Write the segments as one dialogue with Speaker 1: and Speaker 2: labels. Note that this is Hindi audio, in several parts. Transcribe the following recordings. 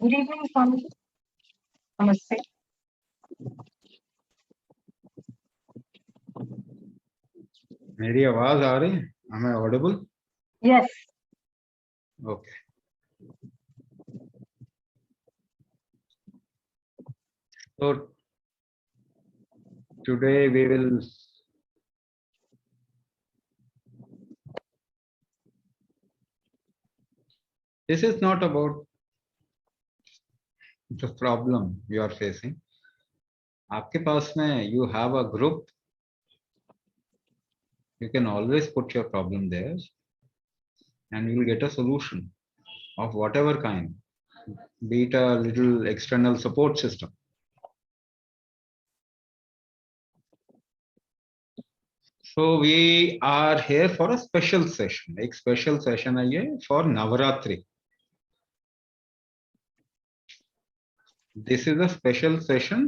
Speaker 1: Good evening Swami ji. नमस्ते।
Speaker 2: मेरी आवाज आ रही है? Am I audible?
Speaker 1: Yes.
Speaker 2: Okay. So today we will this is not about the problem you are facing. आपके पास में you have a group, you can always put your problem there and you will get a solution of whatever kind, be it a little external support system. So we are here for a special session. एक special session है ये for Navaratri. This is a special session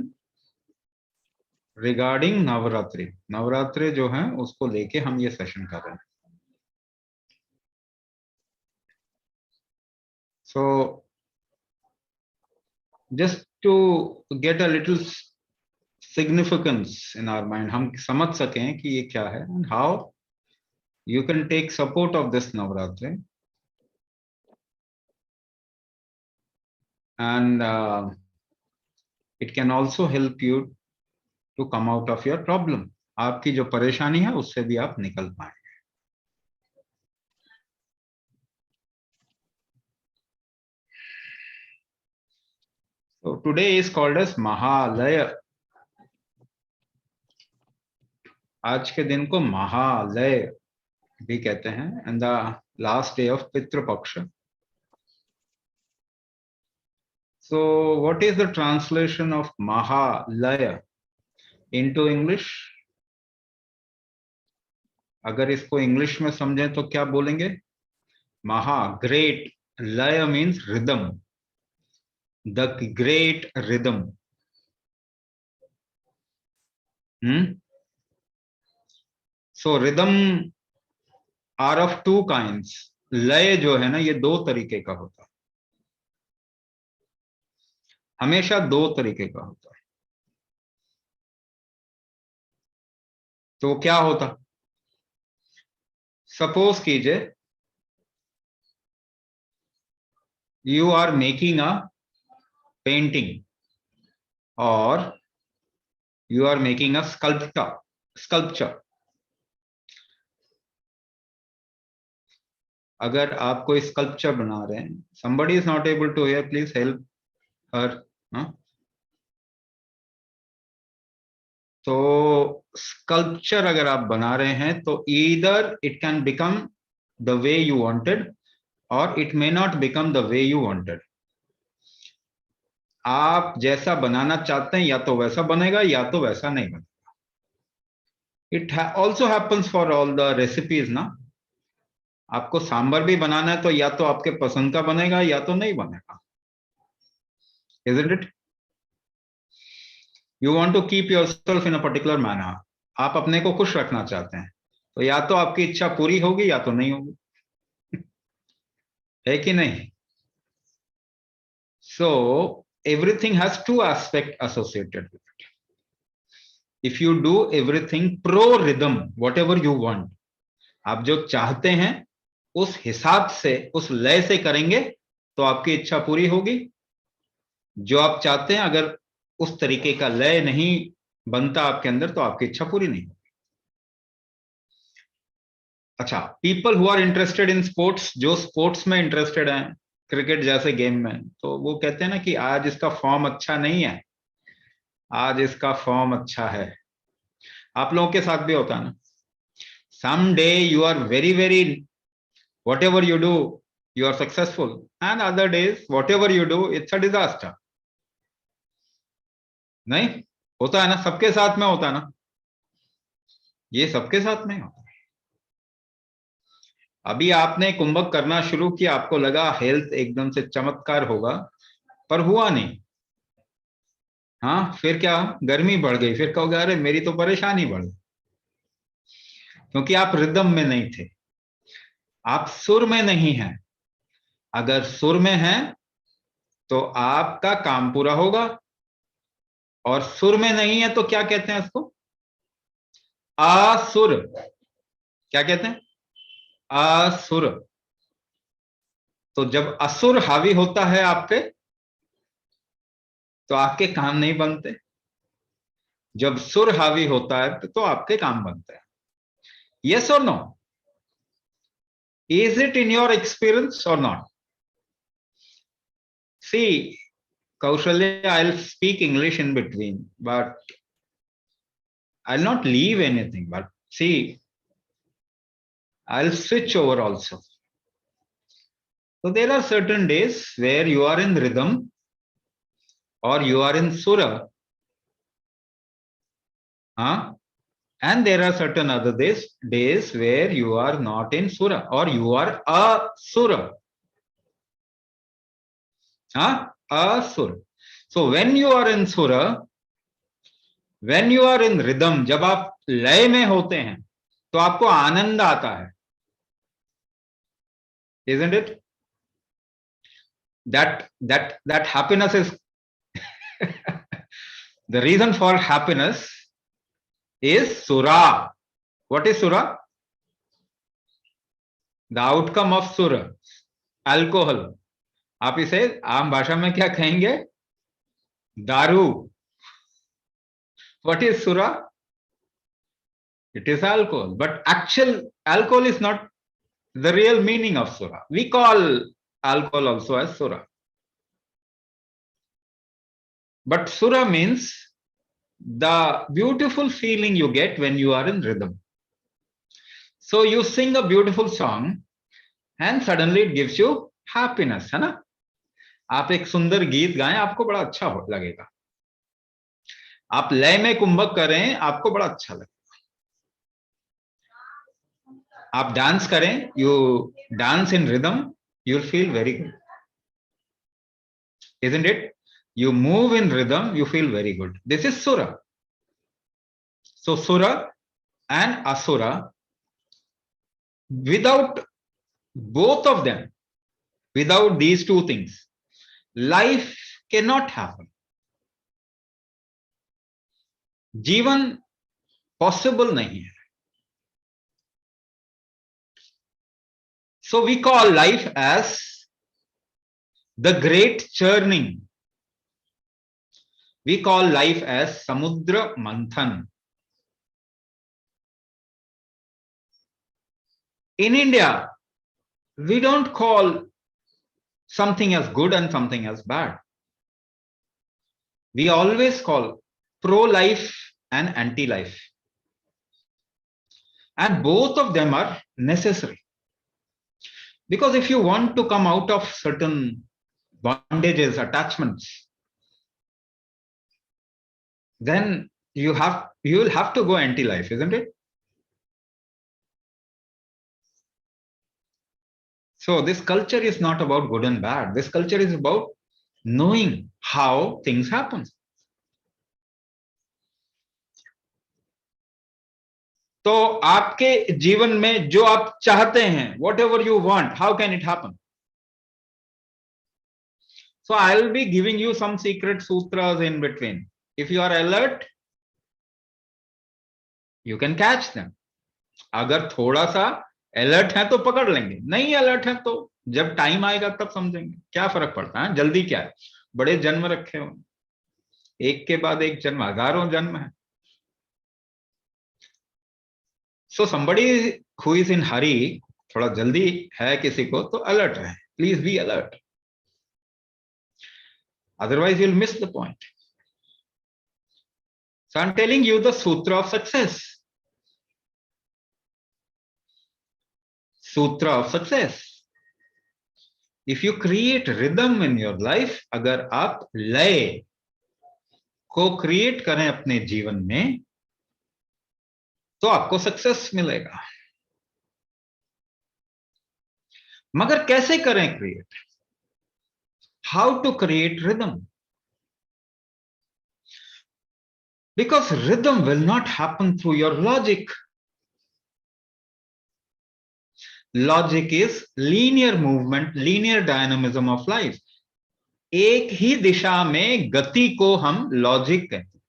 Speaker 2: regarding Navratri. Navratri जो है उसको लेके हम ये सेशन कर रहे हैं। So just to get a little significance in our mind, हम समझ सकें कि ये क्या है and how you can take support of this Navratri and it can also help you to come out of your problem. आपकी जो परेशानी है उससे भी आप निकल पाए। So today is called as Mahalaya. आज के दिन को महालय भी कहते हैं and the last day of Pitrupaksha. So what is the translation of Mahalaya into English? अगर इसको इंग्लिश में समझें तो क्या बोलेंगे? महा ग्रेट, लय means rhythm, the great rhythm. So rhythm are of two kinds. लय जो है ना ये दो तरीके का होता है, हमेशा दो तरीके का होता है। तो क्या होता, सपोज कीजिए you are making a painting और you are making a sculpture. अगर आप कोई स्कल्पचर बना रहे हैं, somebody is not able to hear, please help her. तो स्कल्पचर अगर आप बना रहे हैं तो either it can become the way you wanted और it may not become the way you wanted. आप जैसा बनाना चाहते हैं या तो वैसा बनेगा या तो वैसा नहीं बनेगा। It also happens for all the recipes ना। आपको सांबर भी बनाना है तो या तो आपके पसंद का बनेगा या तो नहीं बनेगा, isn't it? You want to keep yourself in a particular manner. आप अपने को खुश रखना चाहते हैं तो या तो आपकी इच्छा पूरी होगी या तो नहीं होगी, है कि नहीं? So everything has two aspects associated with it. If you do everything pro rhythm, whatever you want, आप जो चाहते हैं उस हिसाब से, उस लय से करेंगे तो आपकी इच्छा पूरी होगी। जो आप चाहते हैं अगर उस तरीके का लय नहीं बनता आपके अंदर तो आपकी इच्छा पूरी नहीं होगी। अच्छा, people who are interested in sports, जो स्पोर्ट्स में इंटरेस्टेड हैं, क्रिकेट जैसे गेम में, तो वो कहते हैं ना कि आज इसका फॉर्म अच्छा नहीं है, आज इसका फॉर्म अच्छा है। आप लोगों के साथ भी होता है ना, some day you are very very, whatever you do you are successful and other days whatever you do it's a disaster. नहीं होता है ना, सबके साथ में होता है ना, ये सबके साथ में होता है। अभी आपने कुंभक करना शुरू किया, आपको लगा हेल्थ एकदम से चमत्कार होगा, पर हुआ नहीं। हाँ, फिर क्या, गर्मी बढ़ गई, फिर कहोगे अरे मेरी तो परेशानी बढ़ गई, क्योंकि आप रिदम में नहीं थे, आप सुर में नहीं हैं। अगर सुर में हैं तो आपका काम पूरा होगा। और सुर में नहीं है तो क्या कहते हैं इसको? असुर। क्या कहते हैं? असुर। तो जब असुर हावी होता है आप पे तो आपके काम नहीं बनते। जब सुर हावी होता है तो आपके काम बनते हैं। यस और no? Is it in your experience और not? See, Kaushalya, I'll speak English in between, but I'll not leave anything. But see, I'll switch over also. So there are certain days where you are in rhythm or you are in Sura. Huh? And there are certain other days where you are not in Sura or you are a Sura. Huh? A Sura. So when you are in Sura, when you are in rhythm, जब आप लय में होते हैं तो आपको आनंद आता है, isn't it? That happiness is the reason for happiness is Sura. What is Sura? The outcome of Sura, alcohol. आप इसे आम भाषा में क्या कहेंगे? दारू. What is Sura? It is alcohol, but actual alcohol is not the real meaning of Sura. We call alcohol also as Sura. But Sura means the beautiful feeling you get when you are in rhythm. So you sing a beautiful song and suddenly it gives you happiness, है ना? आप एक सुंदर गीत गाएं, आपको बड़ा अच्छा लगेगा. आप लय में कुंभक करें, आपको बड़ा अच्छा लगेगा. आप डांस करें, you dance in rhythm, you'll feel very good. Isn't it? You move in rhythm, you feel very good. This is Sura. So Sura and Asura, without both of them, without these two things, life cannot happen. जीवन possible नहीं है. So we call life as the great churning. We call life as Samudra Manthan. In India, we don't call something as good and something as bad. We always call pro-life and anti-life. And both of them are necessary. Because if you want to come out of certain bondages, attachments, then you will have to go anti-life, isn't it? So this culture is not about good and bad. This culture is about knowing how things happen. तो आपके जीवन में जो आप चाहते हैं, whatever you want, how can it happen? So I will be giving you some secret sutras in between. If you are alert, you can catch them. अगर थोड़ा सा अलर्ट है तो पकड़ लेंगे, नहीं अलर्ट है तो जब टाइम आएगा तब समझेंगे. क्या फर्क पड़ता है? जल्दी क्या है? बड़े जन्म रखे हो, एक के बाद एक जन्म, हजारों जन्म है. So somebody who is in hurry, थोड़ा जल्दी है किसी को, तो अलर्ट रहे. Please be alert. Otherwise you'll miss the point. So I'm telling you the sutra of success. Sutra of success. If you create rhythm in your life, अगर आप लय को क्रिएट करें अपने जीवन में, तो आपको सक्सेस मिलेगा. मगर कैसे करें create? How to create rhythm? Because rhythm will not happen through your logic. Logic is linear movement, linear dynamism of life. एक ही दिशा में गति को हम लॉजिक कहते हैं.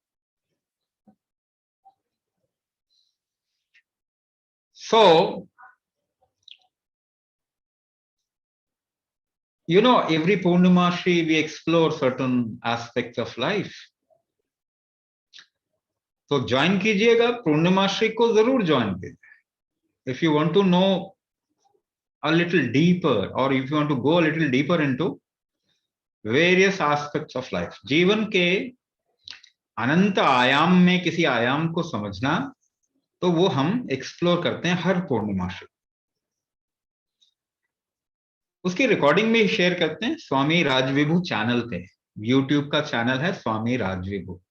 Speaker 2: So, you know, every Purnimashri we explore certain aspects of life. तो ज्वाइन कीजिएगा, पूर्णिमाश्री को जरूर ज्वाइन कीजिए. If you want to know a little deeper or if you want to go a little deeper into various aspects of life, जीवन के अनंत आयाम में किसी आयाम को समझना, तो वो हम एक्सप्लोर करते हैं हर पूर्णिमाश्री. उसकी रिकॉर्डिंग भी शेयर करते हैं स्वामी राजविभू चैनल पे. यूट्यूब का चैनल है स्वामी राजविभू.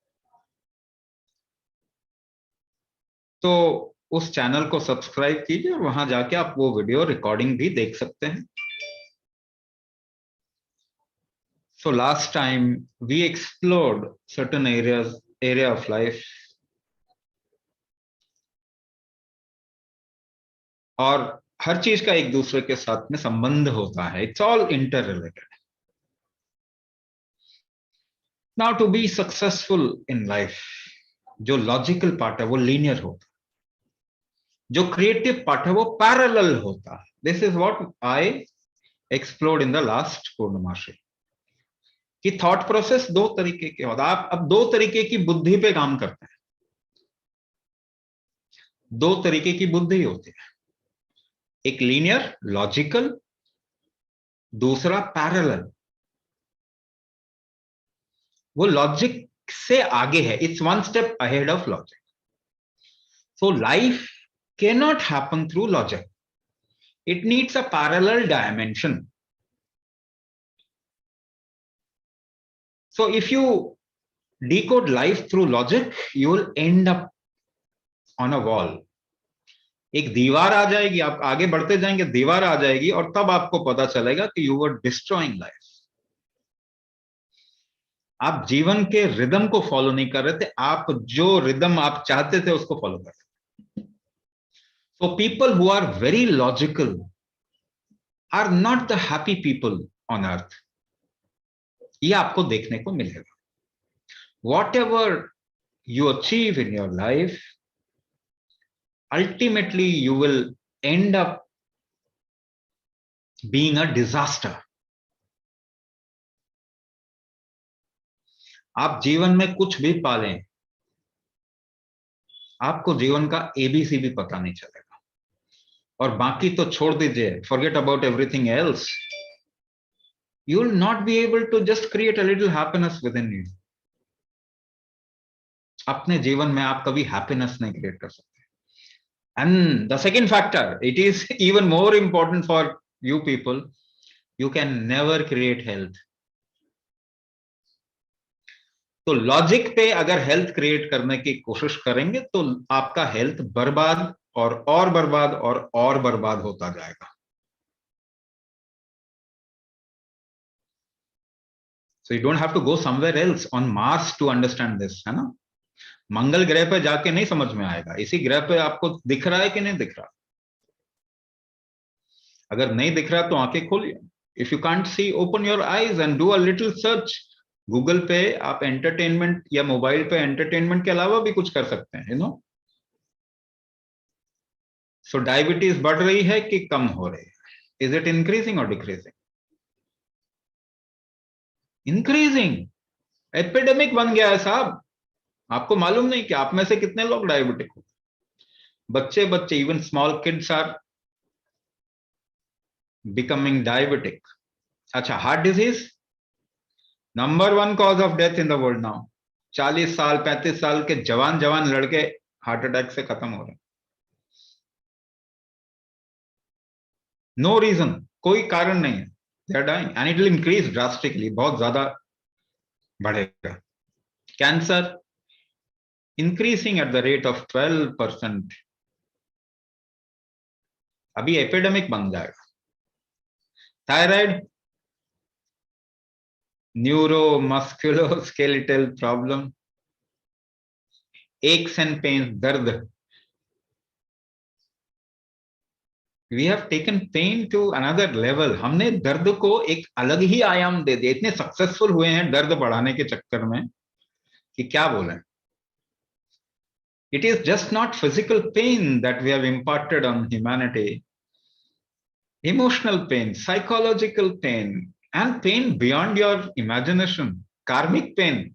Speaker 2: तो उस चैनल को सब्सक्राइब कीजिए और वहां जाके आप वो वीडियो रिकॉर्डिंग भी देख सकते हैं. So last time we explored certain area of life, और हर चीज का एक दूसरे के साथ में संबंध होता है. It's all interrelated. Now to be successful in life, जो लॉजिकल पार्ट है वो लीनियर होता है, जो क्रिएटिव पार्ट है वो पैरेलल होता है. This is what I explored in the last पूर्णिमाश्री. कि थॉट प्रोसेस दो तरीके के होता है. आप अब दो तरीके की बुद्धि पे काम करते हैं. दो तरीके की बुद्धि होती है, एक लीनियर लॉजिकल, दूसरा पैरेलल. वो लॉजिक से आगे है. It's one step ahead of logic. So life cannot happen through logic. It needs a parallel dimension. So if you decode life through logic, you will end up on a wall. एक दीवार आ जाएगी, आप आगे बढ़ते जाएंगे, दीवार आ जाएगी, और तब आपको पता चलेगा कि you were destroying life. आप जीवन के रिदम को फॉलो नहीं कर रहे थे, आप जो रिदम आप चाहते थे उसको फॉलो कर रहे थे. So people who are very logical are not the happy people on earth. ये आपको देखने को मिलेगा. Whatever you achieve in your life, ultimately you will end up being a disaster. आप जीवन में कुछ भी पालें, आपको जीवन का एबीसी भी पता नहीं चलेगा, और बाकी तो छोड़ दीजिए, forget about everything else. You will not be able to just create a little happiness within you. अपने जीवन में आप कभी हैप्पीनेस नहीं क्रिएट कर सकते. And the second factor, it is even more important for you people, you can never create health. तो लॉजिक पे अगर हेल्थ क्रिएट करने की कोशिश करेंगे तो आपका हेल्थ बर्बाद और बर्बाद और बर्बाद होता जाएगा. So you don't have to go somewhere else on Mars to understand this, है ना. मंगल ग्रह पे जाके नहीं समझ में आएगा. इसी ग्रह पे आपको दिख रहा है कि नहीं दिख रहा. अगर नहीं दिख रहा तो आंखें खोलिए. If you can't see, open your eyes and do a little search. Google पे आप एंटरटेनमेंट या मोबाइल पे एंटरटेनमेंट के अलावा भी कुछ कर सकते हैं, यू नो. सो डायबिटीज बढ़ रही है कि कम हो रही है? इज इट इंक्रीजिंग और डिक्रीजिंग? इंक्रीजिंग. एपिडेमिक बन गया है साहब. आपको मालूम नहीं कि आप में से कितने लोग डायबिटिक हो. बच्चे बच्चे, even small kids are becoming diabetic. अच्छा, heart disease number 1 cause of death in the world now. 40 साल 35 साल के जवान लड़के हार्ट अटैक से खत्म हो रहे हैं. नो रीजन, कोई कारण नहीं है. They are dying and it will increase drastically. बहुत ज्यादा बढ़ेगा. Cancer increasing at the rate of 12%. अभी एपिडेमिक बन जाएगा. Thyroid, neuromusculoskeletal problem, aches and pain, दर्द. We have taken pain to another level. हमने दर्द को एक अलग ही आयाम दे दिया। इतने सक्सेसफुल हुए हैं दर्द बढ़ाने के चक्कर में कि क्या बोले। It is just not physical pain that we have imparted on humanity. Emotional pain, psychological pain, and pain beyond your imagination. Karmic pain,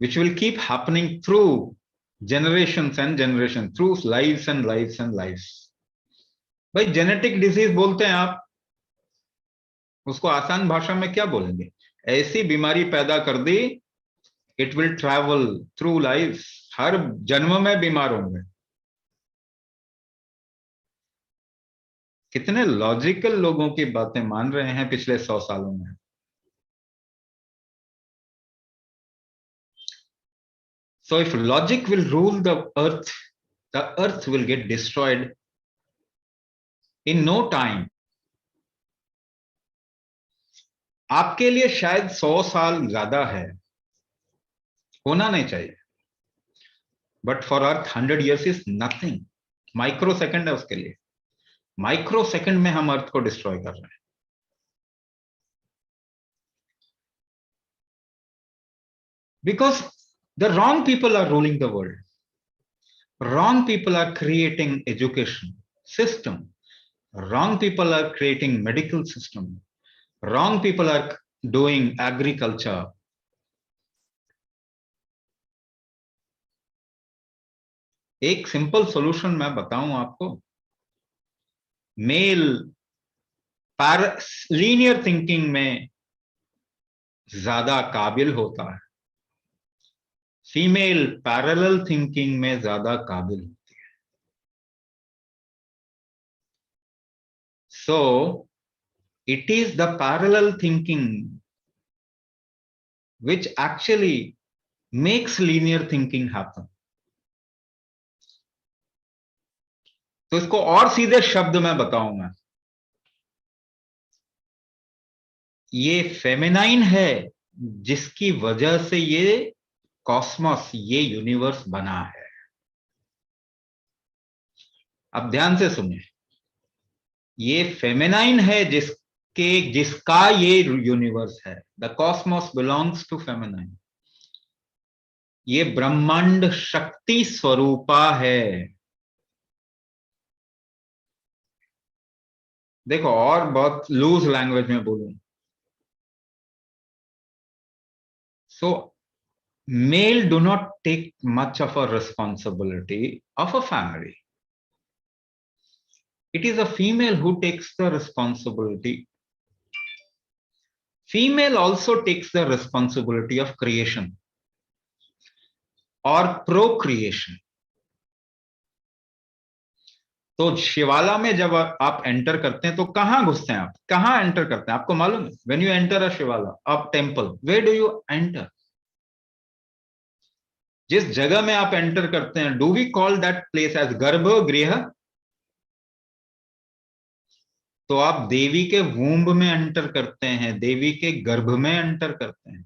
Speaker 2: which will keep happening through generations and generations, through lives and lives and lives. भाई जेनेटिक डिजीज बोलते हैं आप, उसको आसान भाषा में क्या बोलेंगे? ऐसी बीमारी पैदा कर दी, it will travel through life, हर जन्म में बीमार होंगे। कितने लॉजिकल लोगों की बातें मान रहे हैं पिछले 100 सालों में। So if logic will rule the earth will get destroyed in no time. आपके लिए शायद 100 साल ज्यादा है, होना नहीं चाहिए, but for earth 100 years is nothing. Micro second है उसके लिए। माइक्रो सेकंड में हम अर्थ को डिस्ट्रॉय कर रहे हैं। Because the wrong people are ruling the world. Wrong people are creating education system. Wrong people are creating medical system. Wrong people are doing agriculture. एक सिंपल सॉल्यूशन मैं बताऊं आपको। मेल लीनियर थिंकिंग में ज्यादा काबिल होता है, फीमेल पैरेलल थिंकिंग में ज्यादा काबिल होती है। So it is the parallel thinking which actually makes linear thinking happen. तो इसको और सीधे शब्द में बताऊंगा, ये फेमिनाइन है जिसकी वजह से ये कॉस्मोस, ये यूनिवर्स बना है। अब ध्यान से सुनिए, ये फेमिनाइन है जिसका ये यूनिवर्स है। The cosmos belongs to feminine. ये ब्रह्मांड शक्ति स्वरूपा है। देखो और बहुत लूज लैंग्वेज में बोलूं, सो male do not take much of a responsibility of a family. It is a female who takes the responsibility. Female also takes the responsibility of creation or procreation. तो शिवाला में जब आप एंटर करते हैं तो कहां घुसते हैं? आप कहां एंटर करते हैं आपको मालूम है? When you enter a shivala of temple, where do you enter? जिस जगह में आप एंटर करते हैं, do we call that place as garbhagriha? तो आप देवी के वूम्ब में एंटर करते हैं, देवी के गर्भ में एंटर करते हैं।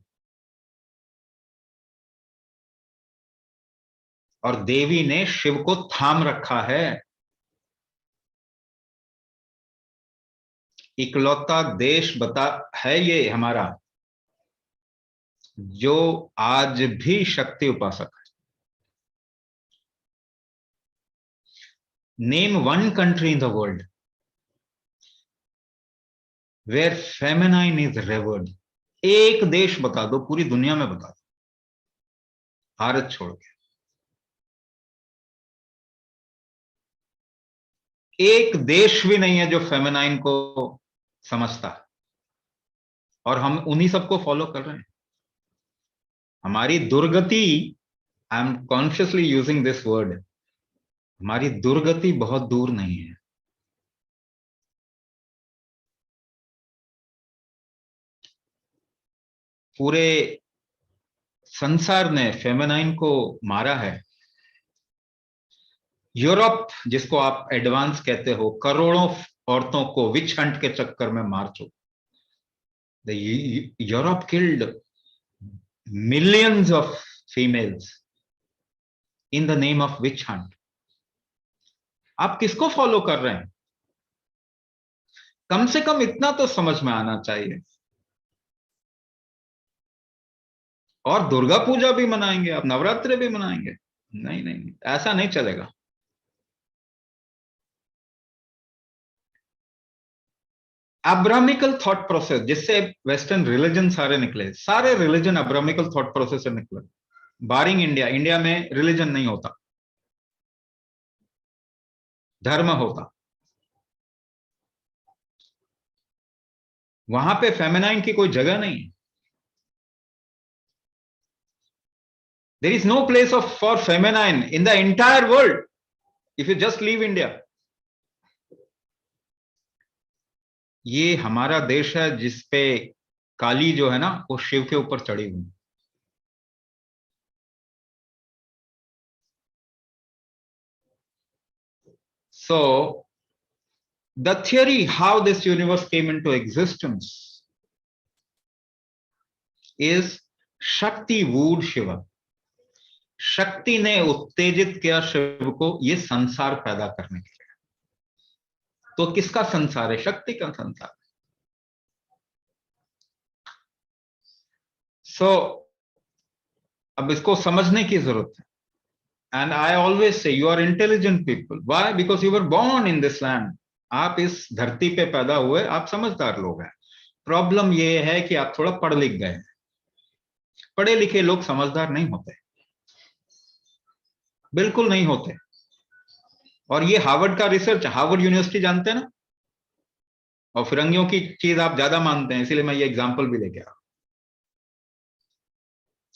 Speaker 2: और देवी ने शिव को थाम रखा है। इकलौता देश बता है ये हमारा जो आज भी शक्ति उपासक है। Name one country in the world where feminine is revered. एक देश बता दो, पूरी दुनिया में बता दो, भारत छोड़ के। एक देश भी नहीं है जो फेमिनाइन को समझता है, और हम उन्हीं सबको फॉलो कर रहे हैं। हमारी दुर्गति, I am consciously using this word, हमारी दुर्गति बहुत दूर नहीं है। पूरे संसार ने फेमिनाइन को मारा है। यूरोप, जिसको आप एडवांस कहते हो, करोड़ों औरतों को विच हंट के चक्कर में मार चुका। Europe killed millions of females in the name of witch hunt. आप किसको फॉलो कर रहे हैं? कम से कम इतना तो समझ में आना चाहिए। और दुर्गा पूजा भी मनाएंगे आप, नवरात्रि भी मनाएंगे? नहीं नहीं नहीं, ऐसा नहीं चलेगा। अब्राहमिकल थॉट प्रोसेस, जिससे वेस्टर्न रिलीजन सारे निकले, सारे रिलीजन अब्राहमिकल थॉट प्रोसेस से निकले, बारिंग इंडिया। इंडिया में रिलीजन नहीं होता, धर्म होता। वहां पे फेमिनाइन की कोई जगह नहीं है। There is no place of for feminine in the entire world if you just leave India. ये हमारा देश है जिसपे काली जो है ना वो शिव के ऊपर चढ़ी हुई। So the theory how this universe came into existence is शक्ति वूड शिव। शक्ति ने उत्तेजित किया शिव को ये संसार पैदा करने के लिए। तो किसका संसार है? शक्ति का संसार। सो अब इसको समझने की जरूरत है। And I always say you are intelligent people. Why? Because you were born in this land. आप इस धरती पे पैदा हुए, आप समझदार लोग हैं। प्रॉब्लम ये है कि आप थोड़ा पढ़ लिख गए। पढ़े लिखे लोग समझदार नहीं होते, बिल्कुल नहीं होते। और ये हार्वर्ड का रिसर्च, हार्वर्ड यूनिवर्सिटी जानते हैं ना, और फिरंगियों की चीज आप ज्यादा मानते हैं, इसीलिए मैं ये एग्जांपल भी लेके आया।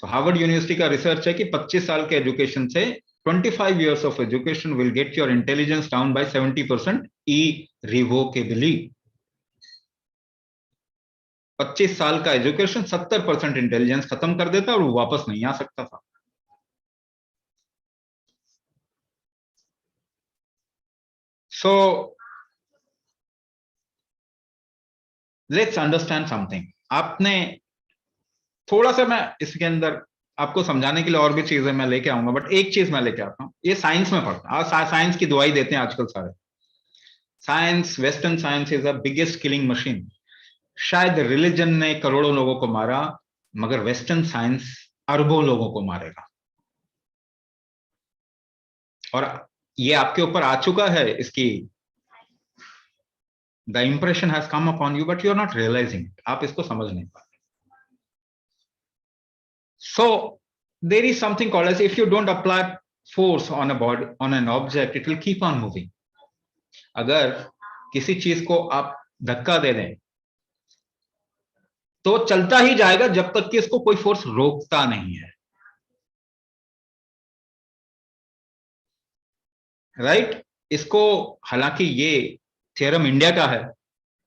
Speaker 2: तो हार्वर्ड यूनिवर्सिटी का रिसर्च है कि 25 साल के एजुकेशन से 25 years of education will get your intelligence down by 70% irrevocably। 25 साल का एजुकेशन 70% इंटेलिजेंस खत्म कर देता और वो वापस नहीं आ सकता था। So let's understand something. आपने थोड़ा सा, मैं इसके अंदर आपको समझाने के लिए और भी चीजें मैं लेके आऊंगा, बट एक चीज मैं लेके आता हूं। ये साइंस में पढ़ता है, साइंस की दुआई देते हैं आजकल सारे। Science, western science is the biggest killing machine. शायद रिलीजन ने करोड़ों लोगों को मारा, मगर वेस्टर्न साइंस अरबों लोगों को मारेगा। और ये आपके ऊपर आ चुका है, इसकी the impression has come upon you but you are not realising. आप इसको समझ नहीं पा रहे। So there is something called as, if you don't apply force on a body, on an object, it will keep on moving। अगर किसी चीज को आप धक्का दे दें तो चलता ही जाएगा जब तक कि इसको कोई फोर्स रोकता नहीं है। राइट? इसको, हालांकि ये थ्योरम इंडिया का है,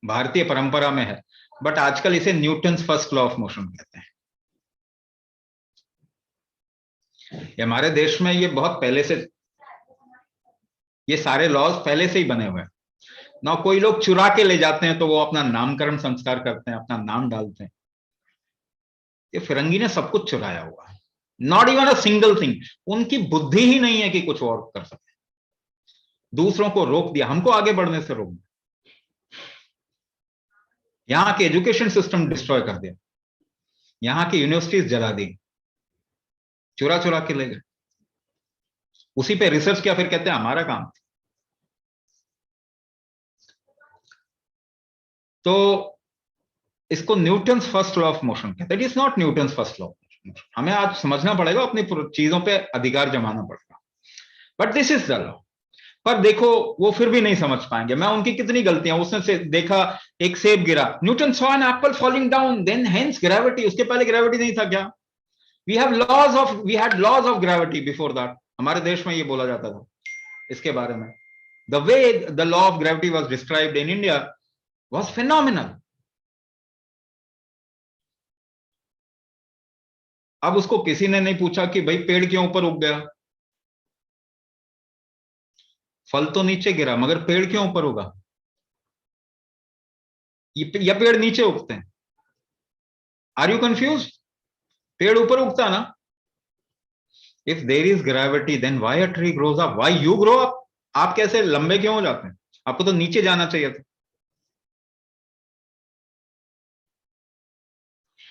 Speaker 2: भारतीय परंपरा में है, बट आजकल इसे Newton's first law of motion कहते हैं। हमारे देश में ये बहुत पहले से, ये सारे लॉज पहले से ही बने हुए हैं ना। कोई लोग चुरा के ले जाते हैं तो वो अपना नामकरण संस्कार करते हैं, अपना नाम डालते हैं। ये फिरंगी ने सब कुछ चुराया हुआ है, not even a single thing. उनकी बुद्धि ही नहीं है कि कुछ और कर सके। दूसरों को रोक दिया, हमको आगे बढ़ने से रोक दिया। यहां के एजुकेशन सिस्टम डिस्ट्रॉय कर दिया, यहां की यूनिवर्सिटीज जला दी, चुरा चुरा के ले गए। उसी पे रिसर्च किया, फिर कहते हैं हमारा काम। तो इसको Newton's first law of motion कहते हैं। It is not Newton's first law of motion. हमें आज समझना पड़ेगा, अपनी चीजों पे अधिकार जमाना पड़ेगा, but this is the law. पर देखो वो फिर भी नहीं समझ पाएंगे। मैं उनकी कितनी गलतियां, उसने से देखा एक सेब गिरा, Newton saw an apple falling down, then hence gravity. उसके पहले ग्रेविटी नहीं था क्या? We had laws of gravity before that. हमारे देश में ये बोला जाता था इसके बारे में। The way the law of gravity was described in India was phenomenal. अब उसको किसी ने नहीं पूछा कि भाई पेड़ क्यों ऊपर उग गया। फल तो नीचे गिरा, मगर पेड़ क्यों ऊपर उगा? या पेड़ नीचे उगते हैं? Are you confuse? पेड़ ऊपर उगता ना। If there is gravity then why a tree grows up, why you grow up. आप कैसे लंबे क्यों हो जाते हैं? आपको तो नीचे जाना चाहिए था।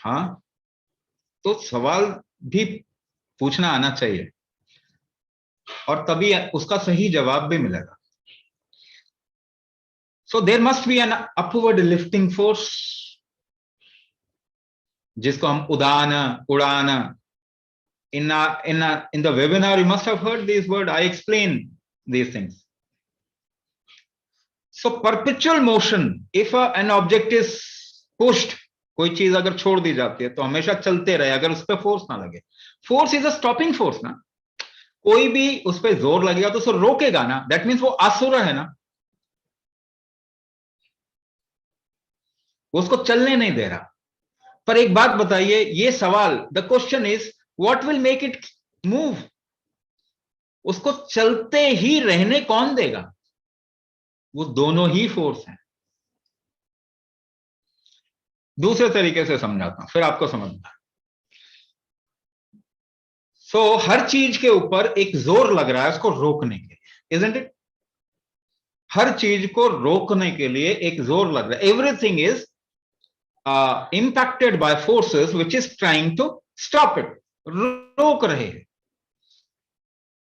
Speaker 2: हाँ, तो सवाल भी पूछना आना चाहिए और तभी उसका सही जवाब भी मिलेगा. So there must be an upward lifting force, जिसको हम उड़ान. In the webinar you must have heard these words. I explain these things. So perpetual motion, if an object is pushed, कोई चीज अगर छोड़ दी जाती है तो हमेशा चलते रहे अगर उस पर फोर्स ना लगे. Force is a stopping force ना. कोई भी उस पर जोर लगेगा तो उसको रोकेगा ना. दैट मीन्स वो असुर है ना, वो उसको चलने नहीं दे रहा. पर एक बात बताइए, ये सवाल, the question is what will make it move. उसको चलते ही रहने कौन देगा? वो दोनों ही फोर्स हैं. दूसरे तरीके से समझाता हूं, फिर आपको समझना. सो हर चीज के ऊपर एक जोर लग रहा है उसको रोकने के लिए, इजंट इट? हर चीज को रोकने के लिए एक जोर लग रहा है. Everything is impacted by forces which is trying to stop it. रोक रहे हैं.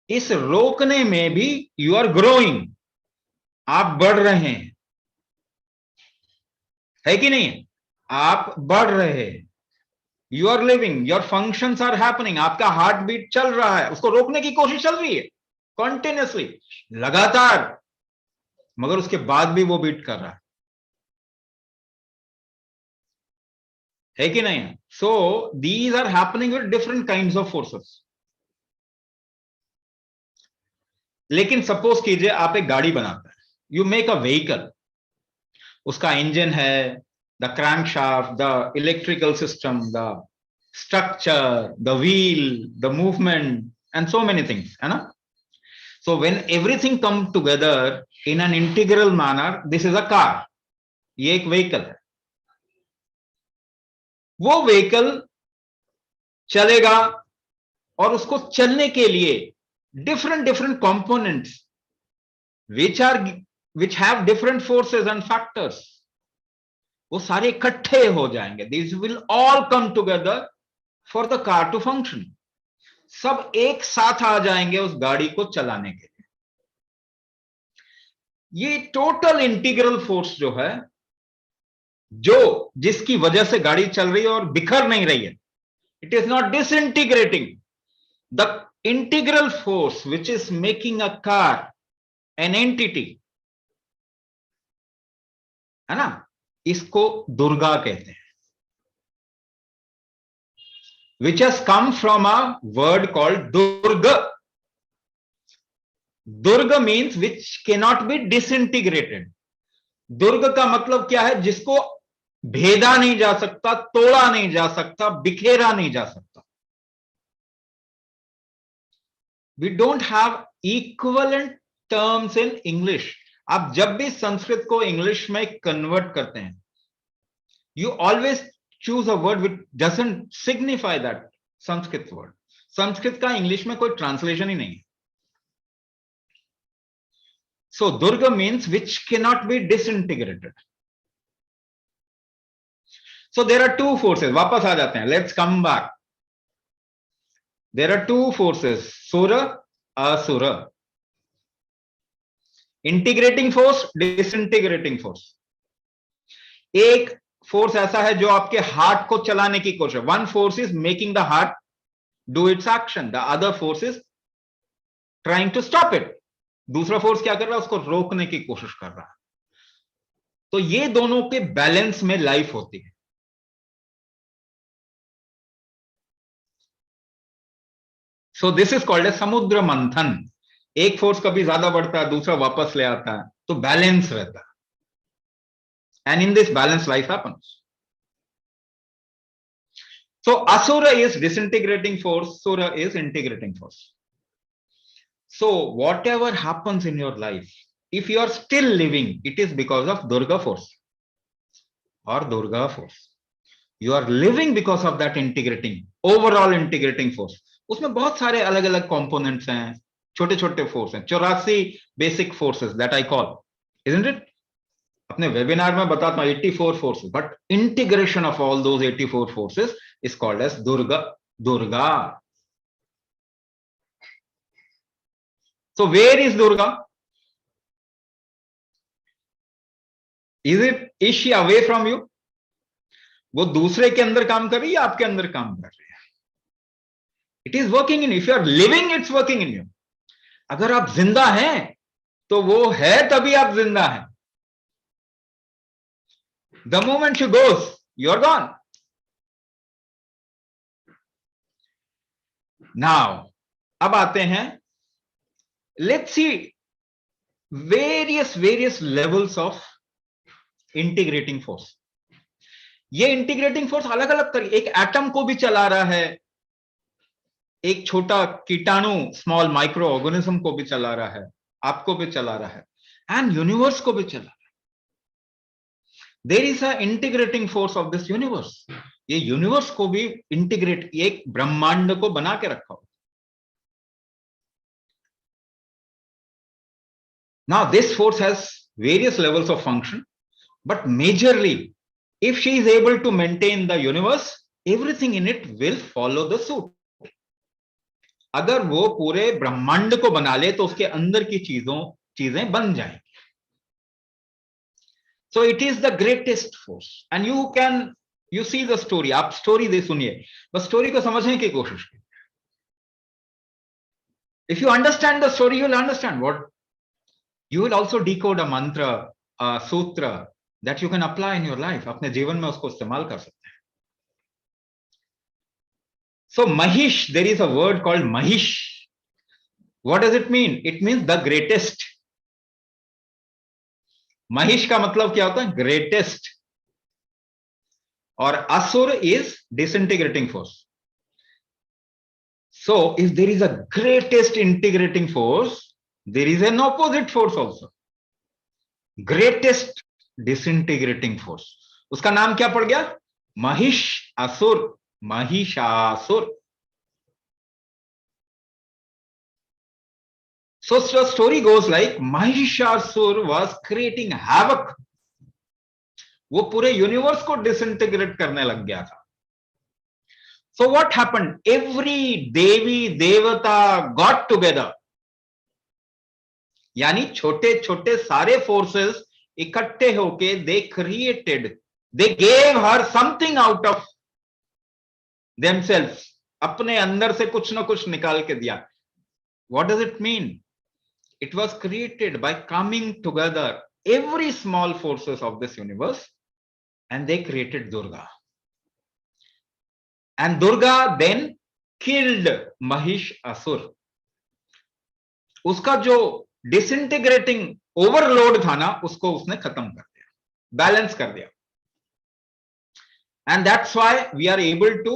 Speaker 2: इस रोकने में भी you are growing, आप बढ़ रहे हैं, है कि नहीं? आप बढ़ रहे हैं. You are living, your functions are happening. आपका हार्ट बीट चल रहा है, उसको रोकने की कोशिश चल रही है कंटिन्यूअसली, लगातार, मगर उसके बाद भी वो बीट कर रहा है कि नहीं? So these are happening with different kinds of forces. लेकिन सपोज कीजिए आप एक गाड़ी बनाते हैं, यू मेक अ व्हीकल. उसका इंजन है, the crankshaft, the electrical system, the structure, the wheel, the movement and so many things, है ना? So when everything come together in an integral manner, this is a car. ये एक व्हीकल है. वो व्हीकल चलेगा और उसको चलने के लिए different components which have different forces and factors, वो सारे इकट्ठे हो जाएंगे. These will all come together for the car to function. सब एक साथ आ जाएंगे उस गाड़ी को चलाने के लिए. ये टोटल इंटीग्रल फोर्स जो है, जो जिसकी वजह से गाड़ी चल रही है और बिखर नहीं रही है, it is not disintegrating. The integral force which is making a car an entity, है ना, इसको दुर्गा कहते हैं. Which has come from a word called Durga. Durga means which cannot be disintegrated. दुर्ग का मतलब क्या है? जिसको भेदा नहीं जा सकता, तोड़ा नहीं जा सकता, बिखेरा नहीं जा सकता. We don't have equivalent terms in English. आप जब भी संस्कृत को इंग्लिश में कन्वर्ट करते हैं, you always choose a word which doesn't signify that Sanskrit word. Sanskrit का इंग्लिश में कोई ट्रांसलेशन ही नहीं है. So Durga means which cannot be disintegrated. So there are two forces. वापस आ जाते हैं. Let's come back. There are two forces, Sura, Asura. Integrating force, disintegrating force. एक फोर्स ऐसा है जो आपके हार्ट को चलाने की कोशिश. One force is making the heart do its action. The other force is trying to stop it. दूसरा फोर्स क्या कर रहा है? उसको रोकने की कोशिश कर रहा है. तो ये दोनों के बैलेंस में लाइफ होती है. So this is called a समुद्र मंथन. एक फोर्स कभी ज्यादा बढ़ता है, दूसरा वापस ले आता है, तो बैलेंस रहता है. And in this balance life happens. So asura is disintegrating force, sura is integrating force. So whatever happens in your life, if you are still living, it is because of Durga force or Durga force. You are living because of that integrating, overall integrating force. उसमें बहुत सारे अलग अलग components हैं, छोटे छोटे force हैं, 84 basic forces that I call, isn't it? अपने वेबिनार में बताता हूं 84 forces, but integration of all those 84 forces is called as Durga. So where is Durga? Is she away from you? वो दूसरे के अंदर काम कर रही है या आपके अंदर काम कर रही है? It is working in, if you are living it's working in you. अगर आप जिंदा हैं तो वो है, तभी आप जिंदा हैं. The moment she goes, you are gone. Now अब आते हैं, let's see various levels of integrating force. ये इंटीग्रेटिंग फोर्स अलग अलग तरीके, एक एटम को भी चला रहा है, एक छोटा कीटाणु स्मॉल माइक्रो ऑर्गेनिज्म को भी चला रहा है, आपको भी चला रहा है, एंड यूनिवर्स को भी चला रहा है. There is a integrating force of this universe. ये यूनिवर्स को भी इंटीग्रेट, एक ब्रह्मांड को बना के रखा हो. Now this force has various levels of function, but majorly if she is able to maintain the universe, everything in it will follow the suit. अगर वो पूरे ब्रह्मांड को बना ले तो उसके अंदर की चीजें बन जाएंगी. So it is the greatest force, and you see the story. आप स्टोरी दे सुनिए, बस स्टोरी को समझने की कोशिश कीजिए. If you understand the story, you will understand what you will also decode a mantra, a sutra that you can apply in your life. अपने जीवन में उसको इस्तेमाल कर सकते हैं. So Mahish, there is a word called Mahish. What does it mean? It means the greatest. Mahish का मतलब क्या होता है? Greatest. और Asur is disintegrating force. So if there is a greatest integrating force, there is an opposite force also. Greatest disintegrating force. उसका नाम क्या पड़ गया? महिष असुर, Mahishasura. So the story goes like Mahishasur was creating havoc. वो पूरे यूनिवर्स को डिसइंटीग्रेट करने लग गया था. So what happened? Every देवी देवता got together. यानी छोटे छोटे सारे फोर्सेस इकट्ठे होके they gave her something out of themselves. अपने अंदर से कुछ ना कुछ निकाल के दिया. What does it mean? It was created by coming together every small forces of this universe, and they created Durga. And Durga then killed Mahish Asur. उसका जो डिसइंटीग्रेटिंग ओवरलोड था ना, उसको उसने खत्म कर दिया, बैलेंस कर दिया. And that's why we are able to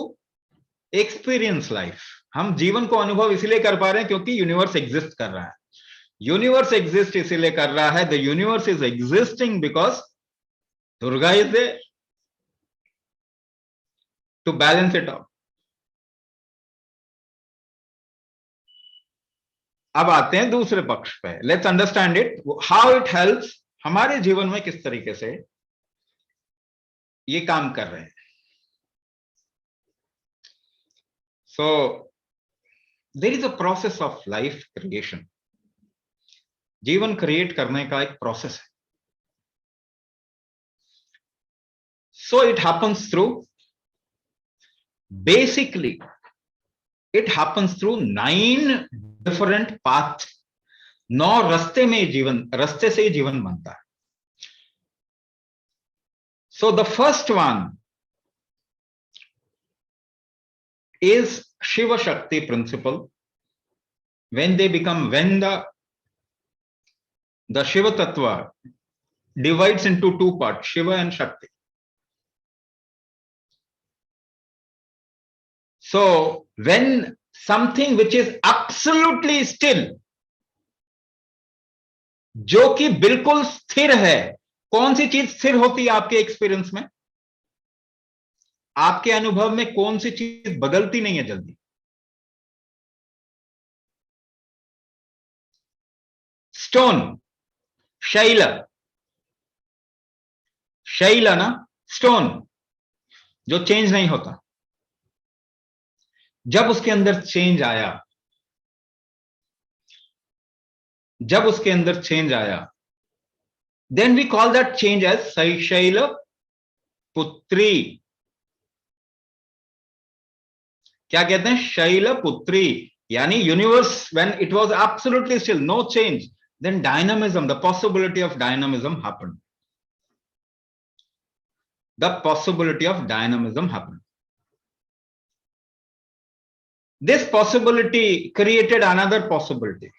Speaker 2: experience life. हम जीवन को अनुभव इसलिए कर पा रहे हैं क्योंकि यूनिवर्स एग्जिस्ट कर रहा है. यूनिवर्स एग्जिस्ट इसलिए कर रहा है, the universe is existing because Durga is there to balance it out. अब आते हैं दूसरे पक्ष पे. Let's understand it, how it helps. हमारे जीवन में किस तरीके से ये काम कर रहे हैं. So there is a process of life creation. जीवन क्रिएट करने का एक प्रोसेस है. So it happens through, basically it happens through 9 different paths. 9 रस्ते से जीवन बनता है. So the first one is Shiva Shakti principle. When the Shiva Tattva divides into 2 parts, Shiva and Shakti. So when something which is absolutely still, जो कि बिल्कुल स्थिर है, कौन सी चीज स्थिर होती है आपके एक्सपीरियंस में? आपके अनुभव में कौन सी चीज बदलती नहीं है जल्दी? स्टोन, शैल. शैल है ना, स्टोन जो चेंज नहीं होता। जब उसके अंदर चेंज आया, जब उसके अंदर चेंज आया, then we call that change as Shail Putri. क्या कहते हैं? शैल पुत्री। यानी universe when it was absolutely still, no change, then dynamism, the possibility of dynamism happened. The possibility of dynamism happened. This possibility created another possibility.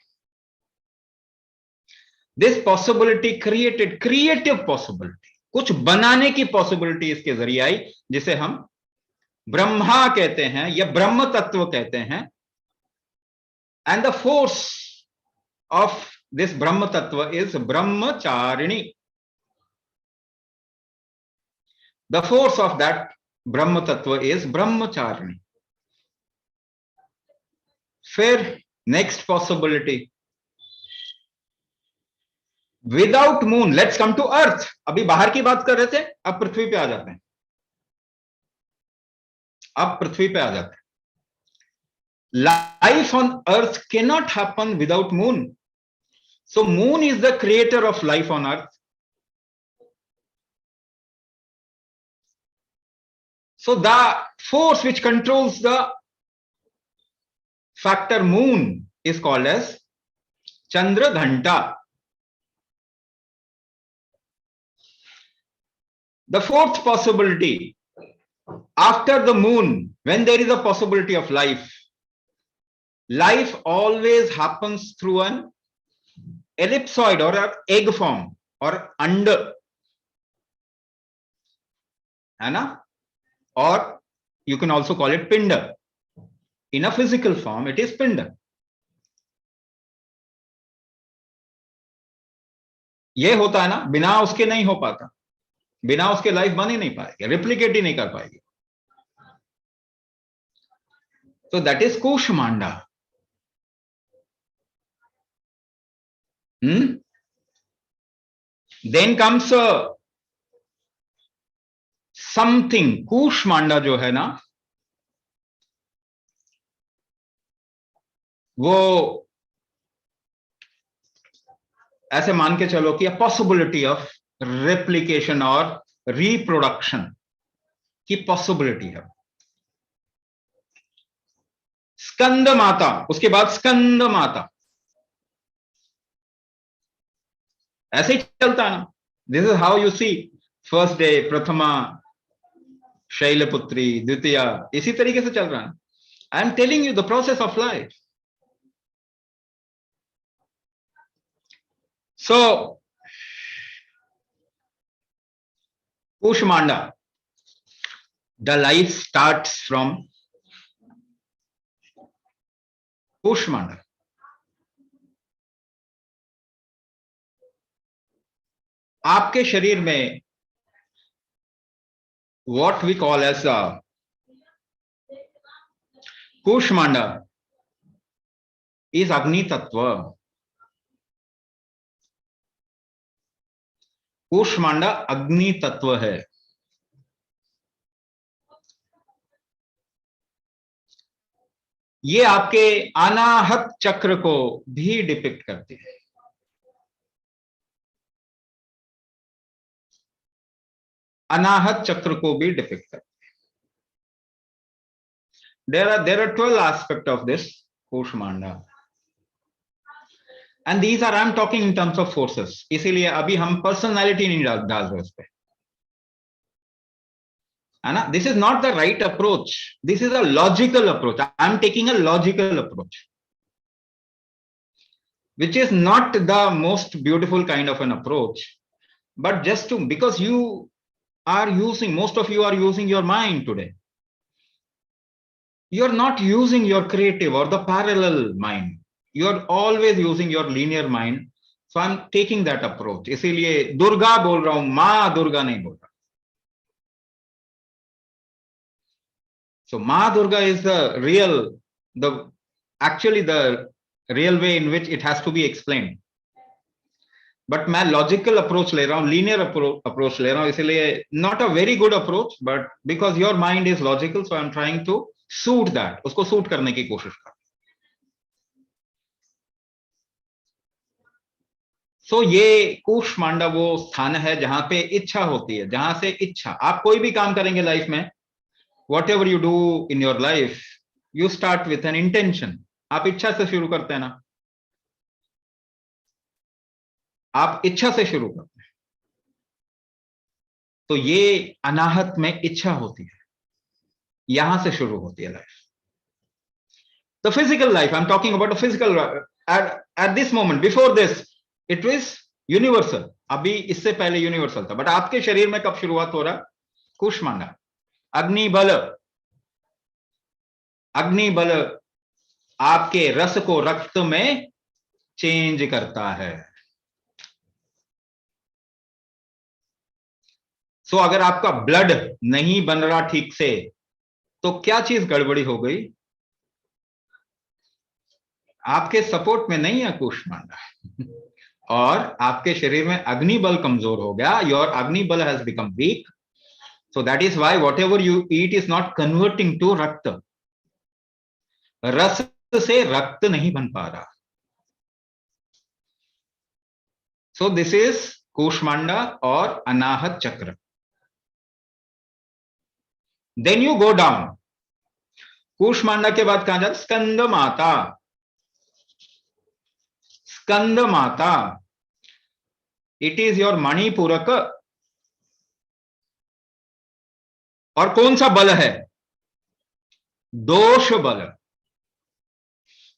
Speaker 2: This possibility created creative possibility. कुछ बनाने की possibility इसके जरिए आई, जिसे हम ब्रह्मा कहते हैं या ब्रह्म तत्व कहते हैं। And the force of this Brahma Tattva is Brahmacharini. The force of that Brahma Tattva is Brahmacharini. फिर next possibility. Without moon, let's come to earth. अभी बाहर की बात कर रहे थे, अब पृथ्वी पे आ जाते हैं। अब पृथ्वी पे आ जाते हैं। Life on earth cannot happen without moon. So moon is the creator of life on earth. So the force which controls the factor moon is called as Chandra Ghanta. The fourth possibility, after the moon, when there is a possibility of life, life always happens through an ellipsoid or an egg form or under, है ना? Or you can also call it pinda. In a physical form, it is pinda. ये होता है ना, बिना उसके नहीं हो पाता, बिना उसके लाइफ बन ही नहीं पाएगी, रिप्लिकेट ही नहीं कर पाएगी। So that is Kushmanda. Then comes something. Kushmanda जो है ना, वो ऐसे मान के चलो कि पॉसिबिलिटी ऑफ रेप्लिकेशन और रिप्रोडक्शन की पॉसिबिलिटी है। स्कंद माता, उसके बाद स्कंद माता, ऐसे ही चलता है ना। This is how you see first day, Prathama, Shailputri, Dwitiya, इसी तरीके से चल रहा है। I am telling you the process of life. So Kushmanda, the life starts from Kushmanda. आपके शरीर में what we call as Kushmanda is Agni Tattva. Kushmanda अग्नि तत्व है। ये आपके अनाहत चक्र को भी डिपिक्ट करती है। अनाहत चक्र को भी डिपिक्ट करती है। There are 12 aspects of this Kushmanda. And these are, I'm talking in terms of forces. इसीलिए अभी हम पर्सनालिटी नहीं डाल रहे उस पे, है ना? This is not the right approach. This is a logical approach. I'm taking a logical approach, which is not the most beautiful kind of an approach, but just to, because you are using, most of you are using your mind today. You're not using your creative or the parallel mind. You're always using your linear mind. So I'm taking that approach. इसीलिए दुर्गा बोल रहा हूं, मां दुर्गा नहीं बोल रहा। So Ma Durga is the real, actually the real way in which it has to be explained. But मैं लॉजिकल अप्रोच ले रहा हूं, लीनियर अप्रोच ले रहा हूं, इसलिए not a very good approach, but because your mind is logical, so I am trying to suit that, उसको सूट करने की कोशिश कर। सो ये कूष्मांडा वो स्थान है जहां पे इच्छा होती है, जहां से इच्छा, आप कोई भी काम करेंगे लाइफ में, what ever you do in your life, you start with an intention. आप इच्छा से शुरू करते हैं ना, आप इच्छा से शुरू करते हैं। तो ये अनाहत में इच्छा होती है, यहां से शुरू होती है life. The physical life, I am talking about the physical, at this moment, before this it was universal, अभी इससे पहले यूनिवर्सल था, बट आपके शरीर में कब शुरुआत हो रहा? कूष्मांडा। अग्नि बल, अग्नि बल आपके रस को रक्त में चेंज करता है। सो अगर आपका ब्लड नहीं बन रहा ठीक से, तो क्या चीज गड़बड़ी हो गई? आपके सपोर्ट में नहीं है कूष्मांडा और आपके शरीर में अग्नि बल कमजोर हो गया, your agni bal has become weak, so that is why whatever you eat is not converting to rakta, रस से रक्त नहीं बन पा रहा। सो दिस इज कूष्मांडा और अनाहत चक्र। Then you go down, Kushmanda के बाद कहां जाता? स्कंद माता। स्कंद माता, इट इज योर मणिपूरक। और कौन सा बल है? दोष बल।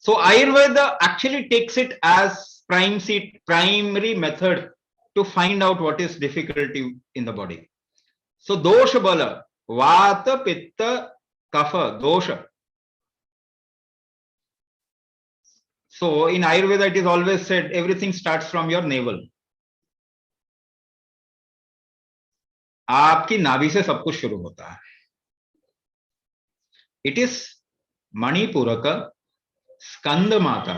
Speaker 2: So Ayurveda actually takes it as primary method to find out what is difficulty in the body. So dosha bala, vata pitta kapha dosha. So in Ayurveda it is always said everything starts from your navel. आपकी नाभि से सब कुछ शुरू होता है। It is Manipuraka, Skanda Mata.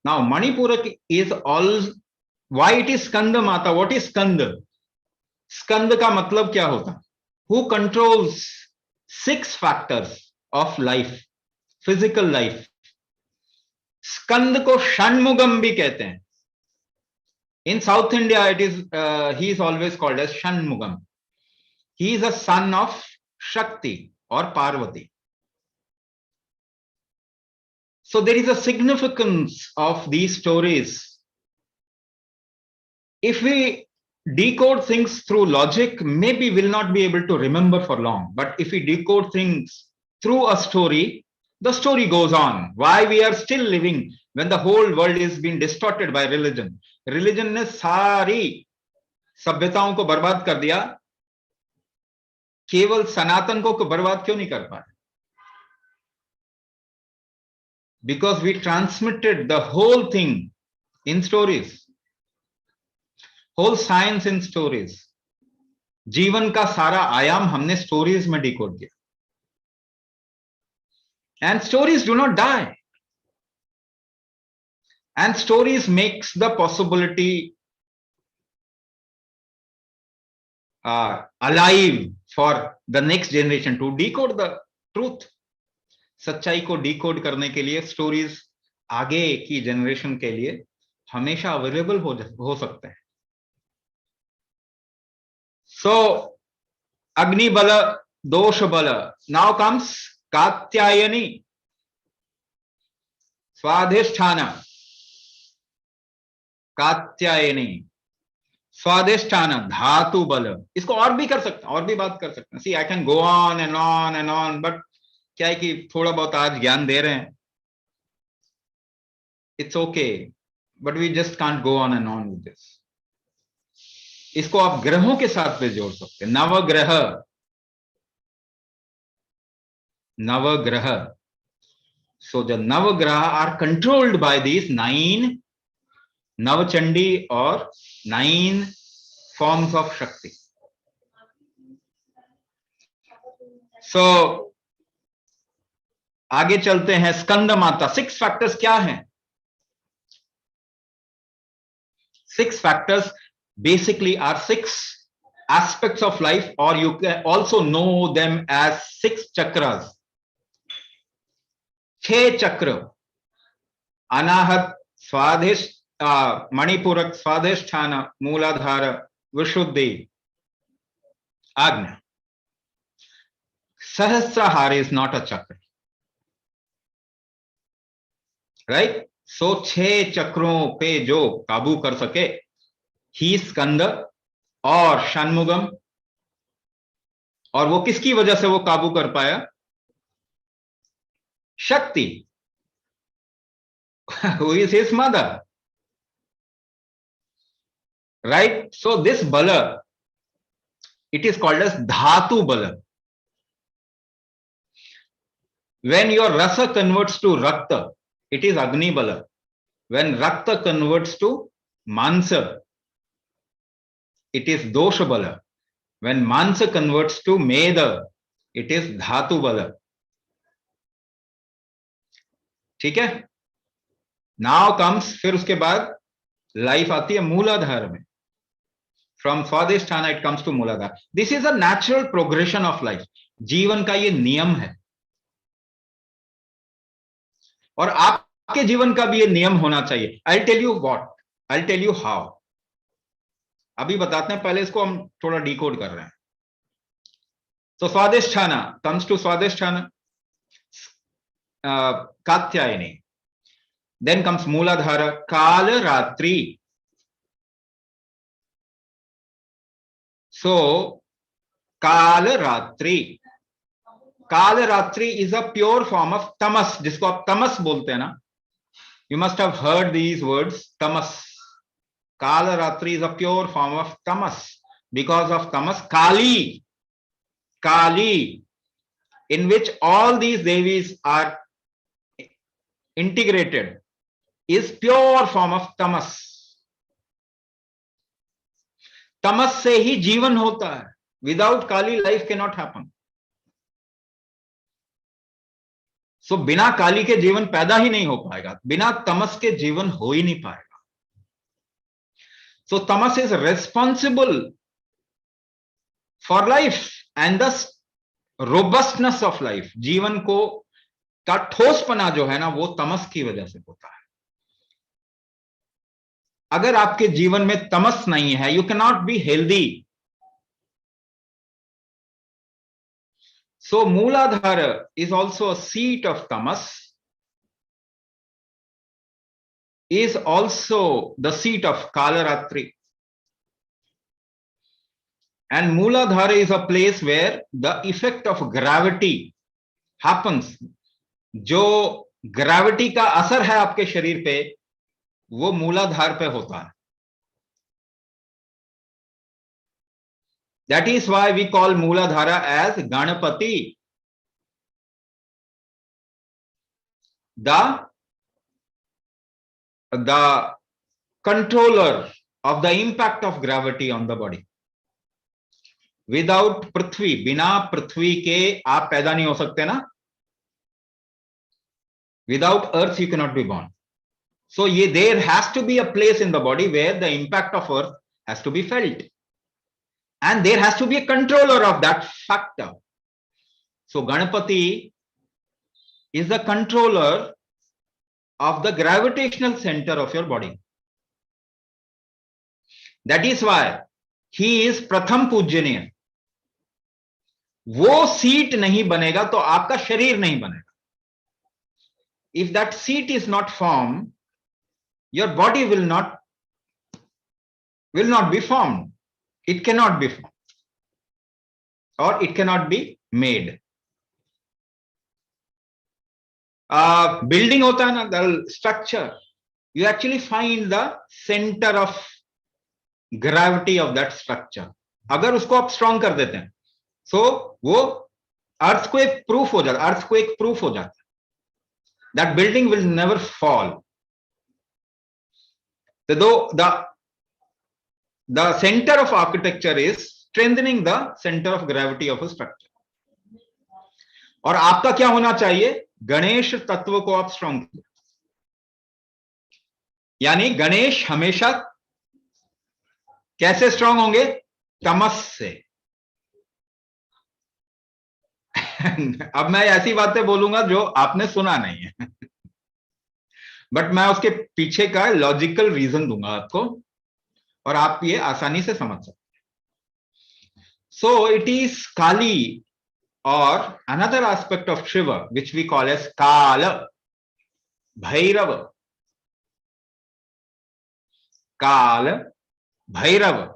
Speaker 2: Now Manipuraka is all, why it is Skanda Mata? What is Skanda? Skanda का मतलब क्या होता? Who controls 6 factors of life, physical life? स्कंद को षण्मुगम भी कहते हैं। In South India, it is he is always called as Shanmugam. He is a son of Shakti or Parvati. So there is a significance of these stories. If we decode things through logic, maybe we'll not be able to remember for long. But if we decode things through a story, the story goes on. Why we are still living when the whole world is being distorted by religion. Religion ने सारी सभ्यताओं को बर्बाद कर दिया, केवल सनातन को बर्बाद क्यों नहीं कर पाए? Because we transmitted the whole thing in stories, whole science in stories. जीवन का सारा आयाम हमने स्टोरीज में डिकोड किया। And stories do not die. And stories makes the possibility alive for the next generation to decode the truth. सच्चाई को डिकोड करने के लिए स्टोरीज आगे की जनरेशन के लिए हमेशा अवेलेबल हो सकते हैं। सो अग्नि बल, दोष बल। Now comes Katyayani, Swadhisthana. कात्यायनी, स्वाधिष्ठान, धातु बल। इसको और भी कर सकते हैं, और भी बात कर सकते हैं। See I can go on and on and on, but क्या है कि थोड़ा बहुत आज ज्ञान दे रहे हैं, it's okay, but we just can't go on and on with this. इसको आप ग्रहों के साथ भी जोड़ सकते हैं। नवग्रह, नवग्रह। So the navagraha are controlled by these 9 Navchandi और 9 फॉर्म्स ऑफ शक्ति। सो आगे चलते हैं। स्कंद माता, 6 फैक्टर्स क्या हैं? 6 factors basically are 6 aspects of life, or you can also know them as 6 chakras. 6 चक्र, अनाहत, स्वाधिष्ठान, मणिपूरक, स्वाधिष्ठान, मूलाधार, विशुद्धि, आज्ञा. सहस्त्रहार is not a chakra, right? So 6 चक्रों पे जो काबू कर सके, ही स्कंद और षणमुगम. और वो किसकी वजह से वो काबू कर पाया? शक्ति. Who is his mother, right? So this bala, it is called as dhatu bala. When your rasa converts to rakta, it is agni bala. When rakta converts to mansa, it is dosha bala. When mansa converts to meda, it is dhatu bala. ठीक है? Now comes, फिर उसके बाद लाइफ आती है मूलाधार में. From Swadhisthana it comes to मूलाधार. This is a natural progression of life. जीवन का ये नियम है, और आपके जीवन का भी ये नियम होना चाहिए. I'll tell you what, I'll tell you how. अभी बताते हैं, पहले इसको हम थोड़ा डिकोड कर रहे हैं. So Swadhisthana comes to Swadhisthana, Katyayani. Then comes Mooladhara, Kala Ratri. So, Kala Ratri. Kala Ratri is a pure form of tamas, जिसको आप तमस बोलते हैं ना. You must have heard these words, tamas. Kala Ratri is a pure form of tamas. Because of tamas, Kali, Kali, in which all these devis are integrated, is pure form of tamas. तमस से ही जीवन होता है. Without काली life cannot happen. So बिना काली के जीवन पैदा ही नहीं हो पाएगा, बिना तमस के जीवन हो ही नहीं पाएगा. So tamas is responsible for life and the robustness of life. जीवन को का ठोसपना जो है ना, वो तमस की वजह से होता है. अगर आपके जीवन में तमस नहीं है, you can not be healthy. So Muladhara is also a seat of tamas, is also the seat of Kalaratri. And Mooladhara is a place where the effect of gravity happens. जो ग्रेविटी का असर है आपके शरीर पे, वो मूलाधार पे होता है. That is why we call Mooladhara as Ganapati. The controller of the impact of gravity on the body. Without पृथ्वी, बिना पृथ्वी के आप पैदा नहीं हो सकते ना. Without earth you cannot be born. So there has to be a place in the body where the impact of earth has to be felt, and there has to be a controller of that factor. So Ganapati is the controller of the gravitational center of your body. That is why he is Pratham Pujaniya. वो सीट नहीं बनेगा तो आपका शरीर नहीं बनेगा. If that seat is not formed, your body will not be formed. It cannot be formed, or it cannot be made. Building होता है ना, the structure, you actually find the center of gravity of that structure. अगर उसको आप strong कर देते हैं, so वो earthquake proof हो जाता है. That building will never fall. The center of architecture is strengthening the center of gravity of a structure. और आपका क्या होना चाहिए? गणेश तत्व को आप स्ट्रॉन्ग कीजिए. यानी गणेश हमेशा कैसे स्ट्रांग होंगे? तमस से। अब मैं ऐसी बातें बोलूंगा जो आपने सुना नहीं है, बट मैं उसके पीछे का लॉजिकल रीजन दूंगा आपको, और आप ये आसानी से समझ सकते। सो it is Kali, or another aspect of Shiva which we call as Kala, Bhairava, Kala, Bhairava,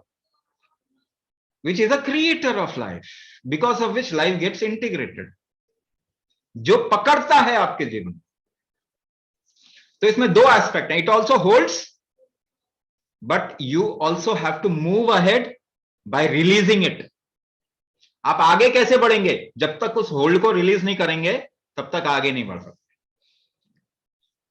Speaker 2: which is a creator of life, because of which life gets integrated, जो पकड़ता है आपके जीवन। तो इसमें दो एस्पेक्ट है, it also holds, but you also have to move ahead by releasing it. आप आगे कैसे बढ़ेंगे? जब तक उस होल्ड को रिलीज नहीं करेंगे तब तक आगे नहीं बढ़ सकते।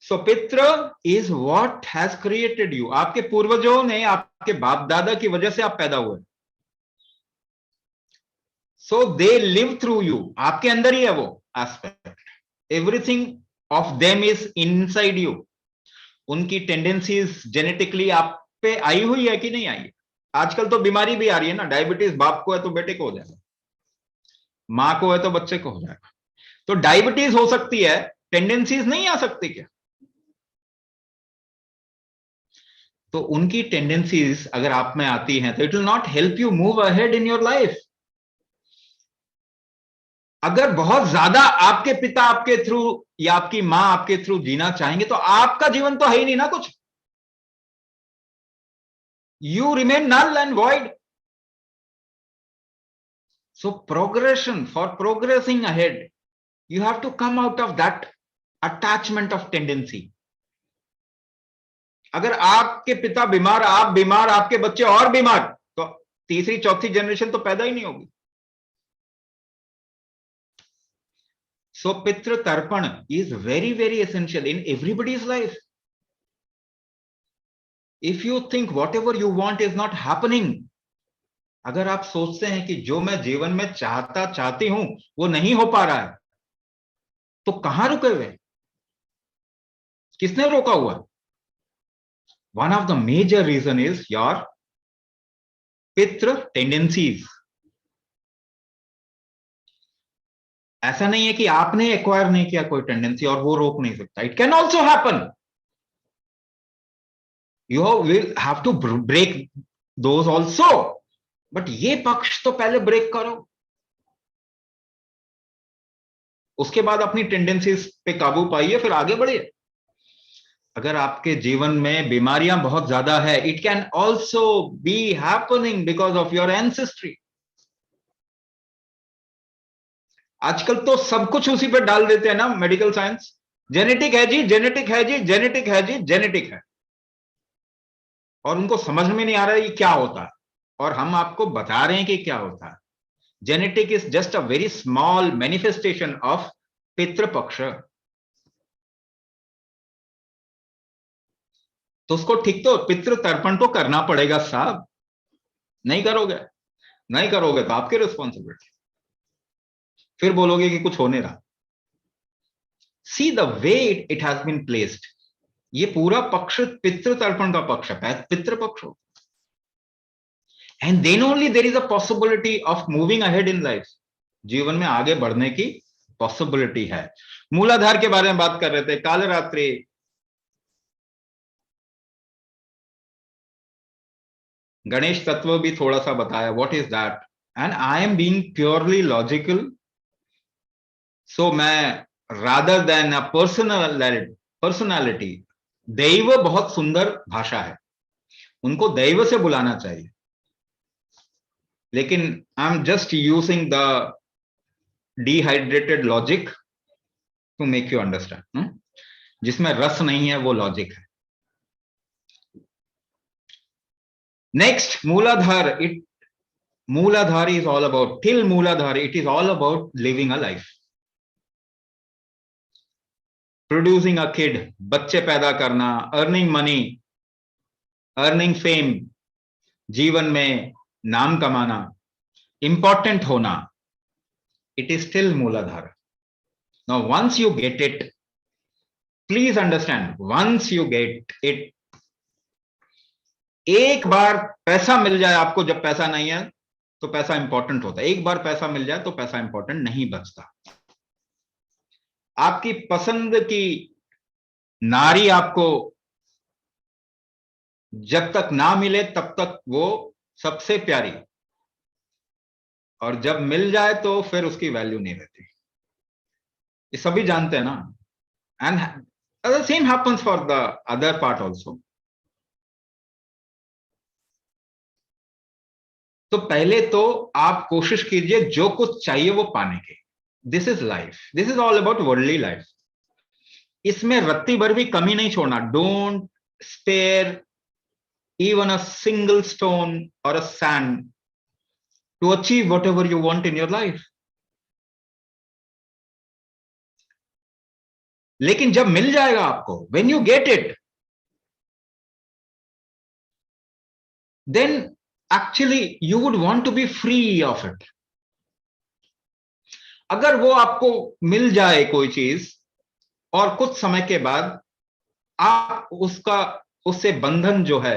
Speaker 2: सो पितृ is what has created you. आपके पूर्वजों ने, आपके बाप दादा की वजह से आप पैदा हुए। सो दे लिव थ्रू यू, आपके अंदर ही है वो aspect. Everything of them is inside you. उनकी टेंडेंसीज जेनेटिकली आप पे आई हुई है कि नहीं आई? आजकल तो बीमारी भी आ रही है ना, डायबिटीज बाप को है तो बेटे को हो जाएगा, मां को है तो बच्चे को हो जाएगा। तो डायबिटीज हो सकती है, टेंडेंसीज नहीं आ सकती क्या? तो उनकी टेंडेंसीज अगर आप में आती हैं तो it will not help you move ahead in your life. अगर बहुत ज्यादा आपके पिता आपके थ्रू या आपकी मां आपके थ्रू जीना चाहेंगे तो आपका जीवन तो है ही नहीं ना कुछ। You remain null and void. So progression, for progressing ahead you have to come out of that attachment of tendency. अगर आपके पिता बीमार, आप बीमार, आपके बच्चे और बीमार, तो तीसरी चौथी जनरेशन तो पैदा ही नहीं होगी। सो पितृ तर्पण is very very essential in everybody's life. If you think what ever you want is not happening, अगर आप सोचते हैं कि जो मैं जीवन में चाहती हूं वो नहीं हो पा रहा है, तो कहां रुके हुए? किसने रोका हुआ? One of the major reason is your pitru tendencies. ऐसा नहीं है कि आपने एक्वायर नहीं किया कोई टेंडेंसी और वो रोक नहीं सकता। It can also happen. You will have to break those also, but ये पक्ष तो पहले ब्रेक करो, उसके बाद अपनी टेंडेंसीज पे काबू पाइए, फिर आगे बढ़िए। अगर आपके जीवन में बीमारियां बहुत ज्यादा है, it can also be happening because of your ancestry. आजकल तो सब कुछ उसी पे डाल देते हैं ना मेडिकल साइंस, जेनेटिक है जी, जेनेटिक है जी, जेनेटिक है जी, जेनेटिक है, और उनको समझ में नहीं आ रहा है ये क्या होता है, और हम आपको बता रहे हैं कि क्या होता है। Genetic is just a very small manifestation of Pitrupaksha. तो उसको ठीक, तो पितृ तर्पण तो करना पड़ेगा साहब। नहीं करोगे, नहीं करोगे तो आपकी रिस्पॉन्सिबिलिटी, फिर बोलोगे कि कुछ हो नहीं रहा। See the way it has been placed. ये पूरा पक्ष पितृ तर्पण का पक्ष है, पितृपक्ष हो, and then only there is a possibility of moving ahead in life. जीवन में आगे बढ़ने की पॉसिबिलिटी है। मूलाधार के बारे में बात कर रहे थे, कालरात्रि, गणेश तत्व भी थोड़ा सा बताया, what is that, and I am being purely logical. So मैं रादर देन अ पर्सनालिटी, दैव बहुत सुंदर भाषा है, उनको दैव से बुलाना चाहिए, लेकिन I am just using the dehydrated logic to make you understand. जिसमें रस नहीं है वो लॉजिक है। नेक्स्ट, मूलाधार। मूलाधार is all about, till मूलाधार it is all about living a life, producing a kid, बच्चे पैदा करना, earning money, earning fame, जीवन में नाम कमाना, important होना, it is still मूलाधार. Now once you get it, please understand, once you get it, एक बार पैसा मिल जाए आपको, जब पैसा नहीं है तो पैसा इंपॉर्टेंट होता है, एक बार पैसा मिल जाए तो पैसा इंपॉर्टेंट नहीं बचता। आपकी पसंद की नारी आपको जब तक ना मिले तब तक वो सबसे प्यारी, और जब मिल जाए तो फिर उसकी वैल्यू नहीं रहती। ये सभी जानते हैं ना। And the same happens for the other part also. तो पहले तो आप कोशिश कीजिए जो कुछ चाहिए वो पाने की। This is life, this is all about worldly life. इसमें रत्ती भर भी कमी नहीं छोड़ना। Don't spare even a single stone or a sand to achieve whatever you want in your life. लेकिन जब मिल जाएगा आपको, when you get it, then actually you would want to be free of it. अगर वो आपको मिल जाए कोई चीज और कुछ समय के बाद आप उससे बंधन जो है,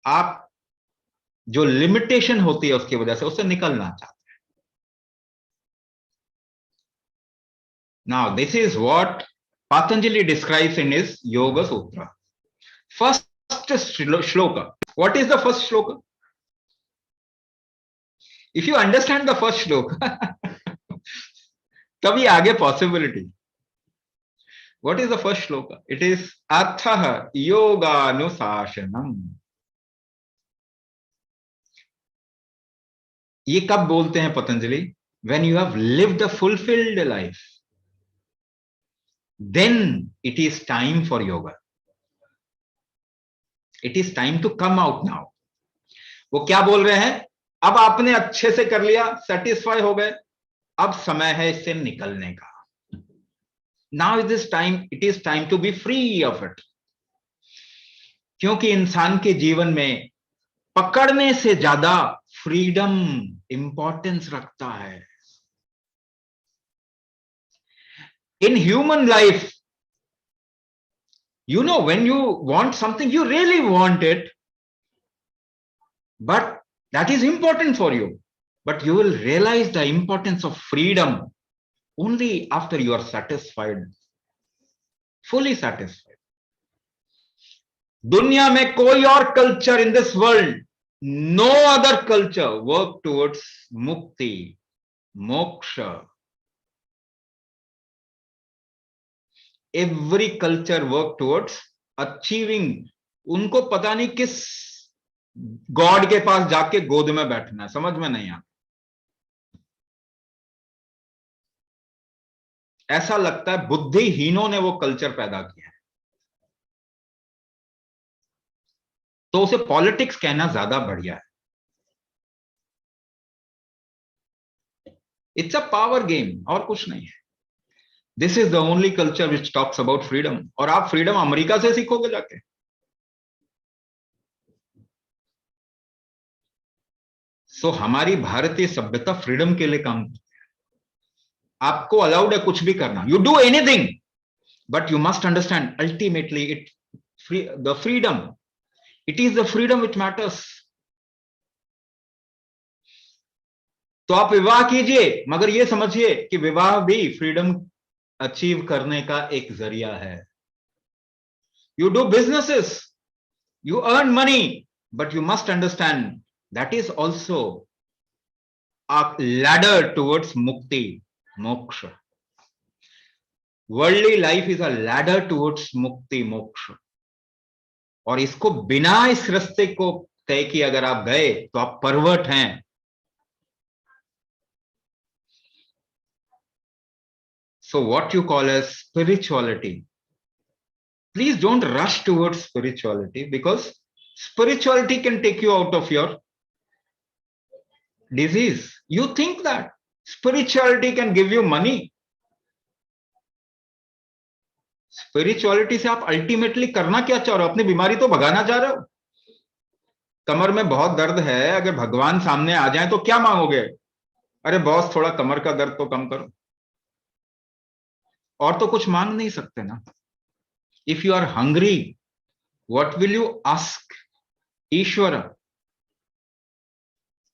Speaker 2: आप जो लिमिटेशन होती है उसकी वजह से उससे निकलना चाहते हैं। Now this is what Patanjali describes in his Yoga Sutra. First shloka. What is the first shloka? If you understand the first shloka, तभी आगे possibility. What is the first shloka? It is Arthah Yoganusashanam. ये कब बोलते हैं Patanjali? When you have lived a fulfilled life, then it is time for yoga. It is time to come out now. वो क्या बोल रहे हैं? अब आपने अच्छे से कर लिया, सेटिस्फाई हो गए, अब समय है इससे निकलने का। Now it is time to be free of it. क्योंकि इंसान के जीवन में पकड़ने से ज्यादा फ्रीडम इंपॉर्टेंस रखता है। In human life, you know, when you want something, you really want it, but that is important for you. But you will realize the importance of freedom only after you are satisfied, fully satisfied. दुनिया में कोई और culture in this world, no other culture work towards mukti, moksha. Every culture work towards achieving. उनको पता नहीं किस गॉड के पास जाके गोद में बैठना है, समझ में नहीं आता। ऐसा लगता है बुद्धिहीनों ने वो कल्चर पैदा किया है, तो उसे पॉलिटिक्स कहना ज्यादा बढ़िया है। इट्स अ पावर गेम और कुछ नहीं है। This is the only culture which talks about freedom. और आप फ्रीडम अमेरिका से सीखोगे जाके? सो हमारी भारतीय सभ्यता फ्रीडम के लिए काम करती है। आपको अलाउड है कुछ भी करना, you do anything, but you must understand ultimately the freedom, it is the freedom which matters. तो आप विवाह कीजिए, मगर ये समझिए कि विवाह भी फ्रीडम अचीव करने का एक जरिया है। You do businesses, you earn money, but you must understand that is also a ladder towards mukti, moksha. Worldly life is a ladder towards mukti, moksha. और इसको बिना इस रास्ते को तय किए अगर आप गए तो आप परवर्ट हैं। So what you call as spirituality, please don't rush towards spirituality, because spirituality can take you out of your disease. You think that spirituality can give you money? Spirituality से आप अल्टीमेटली करना क्या चाह रहे हो? अपनी बीमारी तो भगाना चाह रहे हो। कमर में बहुत दर्द है, अगर भगवान सामने आ जाए तो क्या मांगोगे? अरे बॉस थोड़ा कमर का दर्द तो कम करो, और तो कुछ मांग नहीं सकते ना। If you are hungry, what will you ask? ईश्वर,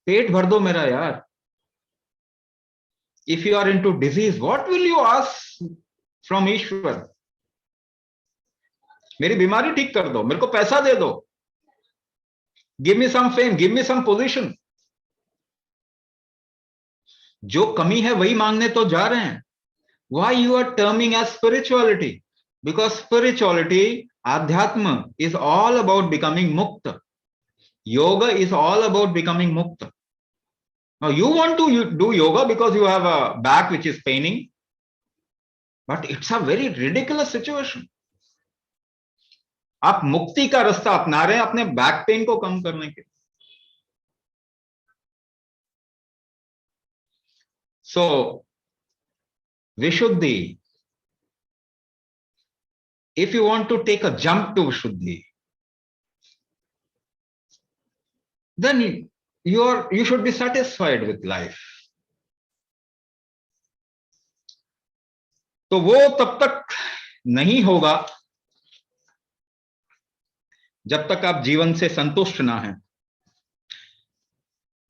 Speaker 2: पेट भर दो मेरा यार। If you are into disease, what will you ask from Ishwar? मेरी बीमारी ठीक कर दो, मेरे को पैसा दे दो, गिव मी सम फेम, गिव मी सम पोजीशन। जो कमी है वही मांगने तो जा रहे हैं। Why you are terming as spirituality? Because spirituality, adhyatma, is all about becoming mukta. Yoga is all about becoming mukta. Now you want to do yoga because you have a back which is paining, but it's a very ridiculous situation. आप मुक्ति का रास्ता अपना रहे हैं अपने बैक पेन को कम करने के। So Vishuddhi, if you want to take a jump to Vishuddhi, then you should be satisfied with life. तो वो तब तक नहीं होगा जब तक आप जीवन से संतुष्ट ना हैं,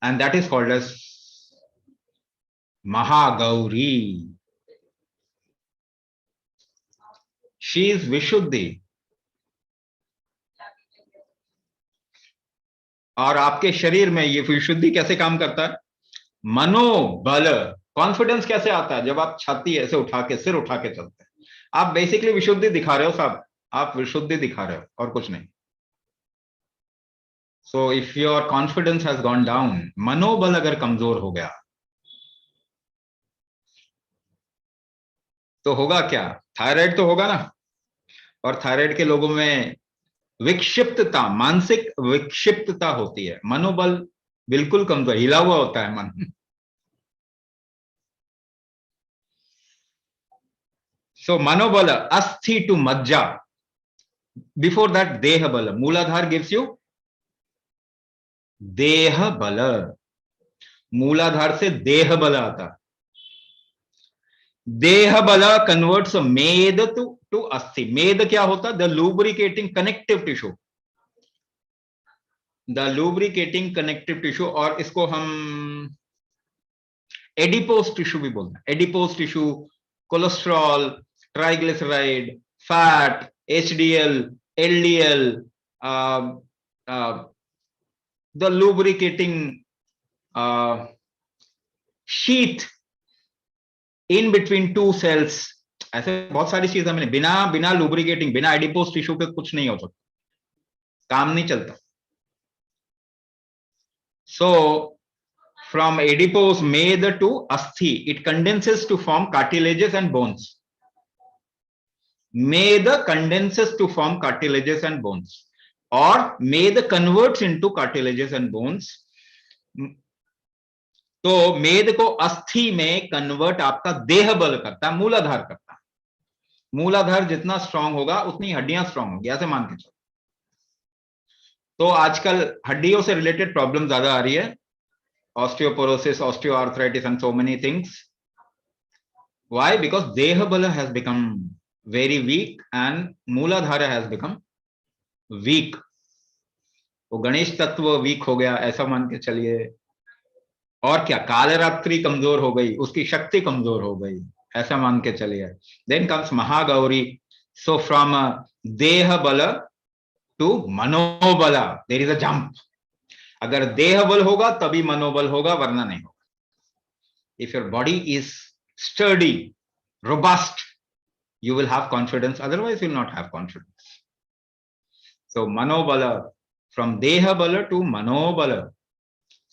Speaker 2: and that is called as Mahagauri. She is Vishuddhi. और आपके शरीर में ये विशुद्धि कैसे काम करता है? मनोबल, कॉन्फिडेंस कैसे आता है? जब आप छाती ऐसे उठा के, सिर उठा के चलते हैं, आप बेसिकली विशुद्धि दिखा रहे हो साहब, आप विशुद्धि दिखा रहे हो और कुछ नहीं। So if your confidence has gone down, मनोबल अगर कमजोर हो गया तो होगा क्या? थायराइड तो होगा ना। और थायराइड के लोगों में विक्षिप्तता, मानसिक विक्षिप्तता होती है, मनोबल बिल्कुल कमजोर, हिला हुआ होता है मन। सो मनोबल, अस्थि टू मज्जा, बिफोर दैट देह बल। मूलाधार गिव्स यू देह बल, मूलाधार से देह बल आता। देह बल कन्वर्ट्स मेद टू अस्थि। मेद क्या होता? The lubricating connective tissue, the lubricating connective tissue. और इसको हम एडिपोज टिश्यू भी बोलते हैं। Adipose tissue cholesterol, triglyceride, fat, HDL, LDL, the lubricating sheath in between two cells, ऐसे बहुत सारी चीजें मैंने बिना लुब्रिकेटिंग, बिना एडिपोज टिश्यू के कुछ नहीं हो सकता, काम नहीं चलता। So from adipose meda to asthi, it condenses to form cartilages and bones. Meda condenses to form cartilages and bones, or मेद converts into cartilages and bones. तो मेद को अस्थि में कन्वर्ट आपका देह बल करता है, मूलाधार करता है। मूलाधार जितना स्ट्रांग होगा उतनी हड्डियां स्ट्रांग होंगी, ऐसे मान के चलो। तो आजकल हड्डियों से रिलेटेड प्रॉब्लम ज्यादा आ रही है, osteoporosis, osteoarthritis and so many things. Why? Because देह बल has become very weak and मूलाधार has become weak. वो गणेश तत्व वीक हो गया, ऐसा मान के चलिए। और क्या? कालरात्रि कमजोर हो गई, उसकी शक्ति कमजोर हो गई, ऐसा मान के चलिए। Then comes Mahagauri. So from deh bal to मनोबल, देयर इज अ जंप। अगर देह बल होगा तभी मनोबल होगा, वरना नहीं होगा। If your body is sturdy, robust, you will have confidence, otherwise you will not have confidence. So manobala, from deha bala to manobala,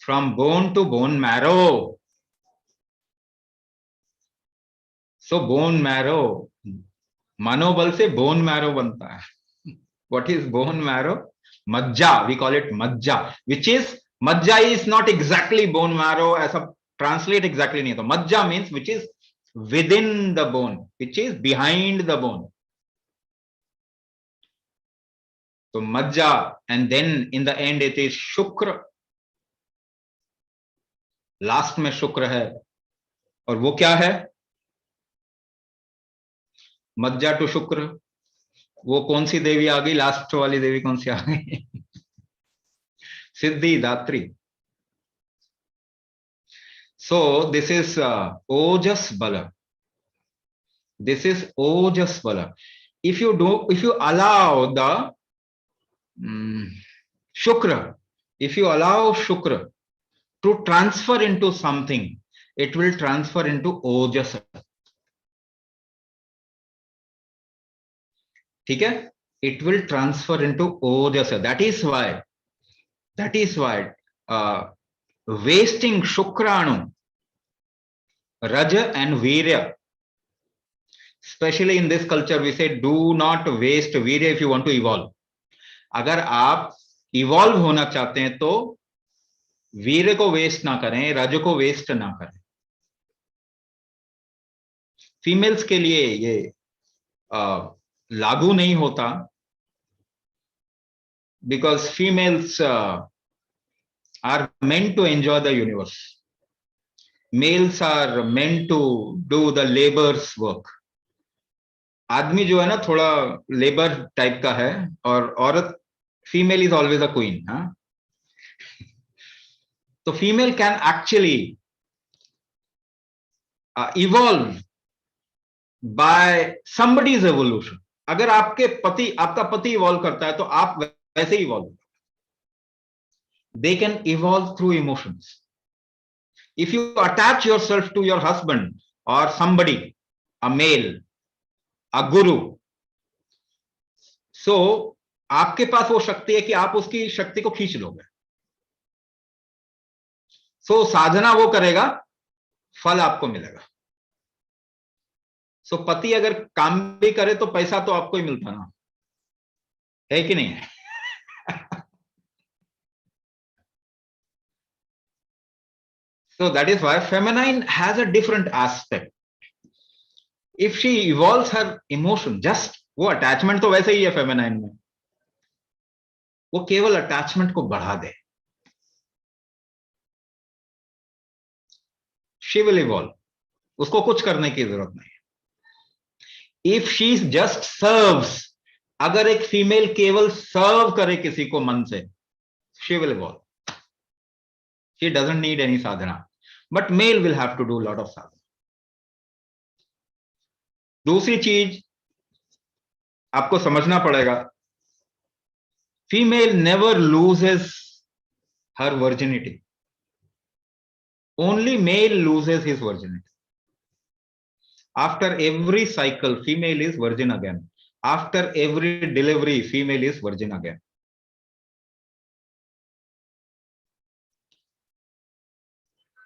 Speaker 2: from bone to bone marrow. So bone marrow, manobal se bone marrow banta hai. What is bone marrow? Majja, we call it majja, which is, majja is not exactly bone marrow, aisa translate exactly nahi hai. Majja means which is within the bone, which is behind the bone. So majja, and then in the end it is shukra, last में शुक्र है। और वो क्या है? मज्जा टू शुक्र, वो कौन सी देवी आ गई? लास्ट वाली देवी कौन सी आ गई? सिद्धि दात्री. So this is ojas bala. This is ojas bala. If you allow the shukra, if you allow shukra to transfer into something, it will transfer into ojas. ठीक है? It will transfer into ojas. That is why wasting shukranu, raja and virya, especially in this culture, we say do not waste virya if you want to evolve. अगर आप इवॉल्व होना चाहते हैं तो वीर्य को वेस्ट ना करें, रज को वेस्ट ना करें. फीमेल्स के लिए ये लागू नहीं होता, because females are meant to enjoy the universe. Males are meant to do the labours work. आदमी जो है ना थोड़ा लेबर टाइप का है, और औरत female is always a queen. हाँ, तो female can actually evolve by somebody's evolution. अगर आपका पति इवॉल्व करता है तो आप वैसे ही evolve. They can evolve through emotions. If you attach yourself to your husband और somebody, a male, a guru, so आपके पास वो शक्ति है कि आप उसकी शक्ति को खींच लोगे. सो साधना वो करेगा, फल आपको मिलेगा. सो पति अगर काम भी करे तो पैसा तो आपको ही मिलता ना, है कि नहीं है? So that is why feminine has a different aspect. If she evolves her emotion, just वो attachment तो वैसे ही है feminine में, वो केवल attachment को बढ़ा दे, she will evolve. उसको कुछ करने की जरूरत नहीं. If she just serves, अगर एक फीमेल केवल सर्व करे किसी को मन से, she will evolve. She doesn't need any sadhana. But male will have to do a lot of sadhana. दूसरी चीज आपको समझना पड़ेगा, female never loses her virginity. Only male loses his virginity. After every cycle, female is virgin again. After every delivery, female is virgin again.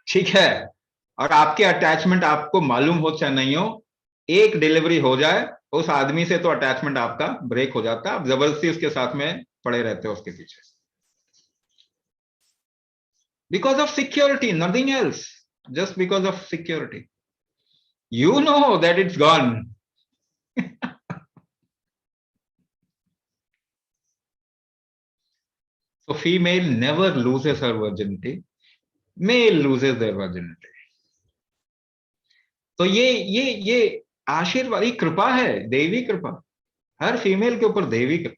Speaker 2: ठीक है? और आपके अटैचमेंट आपको मालूम हो चाहे नहीं हो, एक डिलीवरी हो जाए उस आदमी से तो अटैचमेंट आपका ब्रेक हो जाता है. आप जबरदस्ती उसके साथ में पड़े रहते हो उसके पीछे. Because of security, nothing else. Just because of security. You know that it's gone. So female never loses her virginity. Male loses their virginity. तो ये आशीर्वाद, ये कृपा है, देवी कृपा. हर फीमेल के ऊपर देवी कृपा.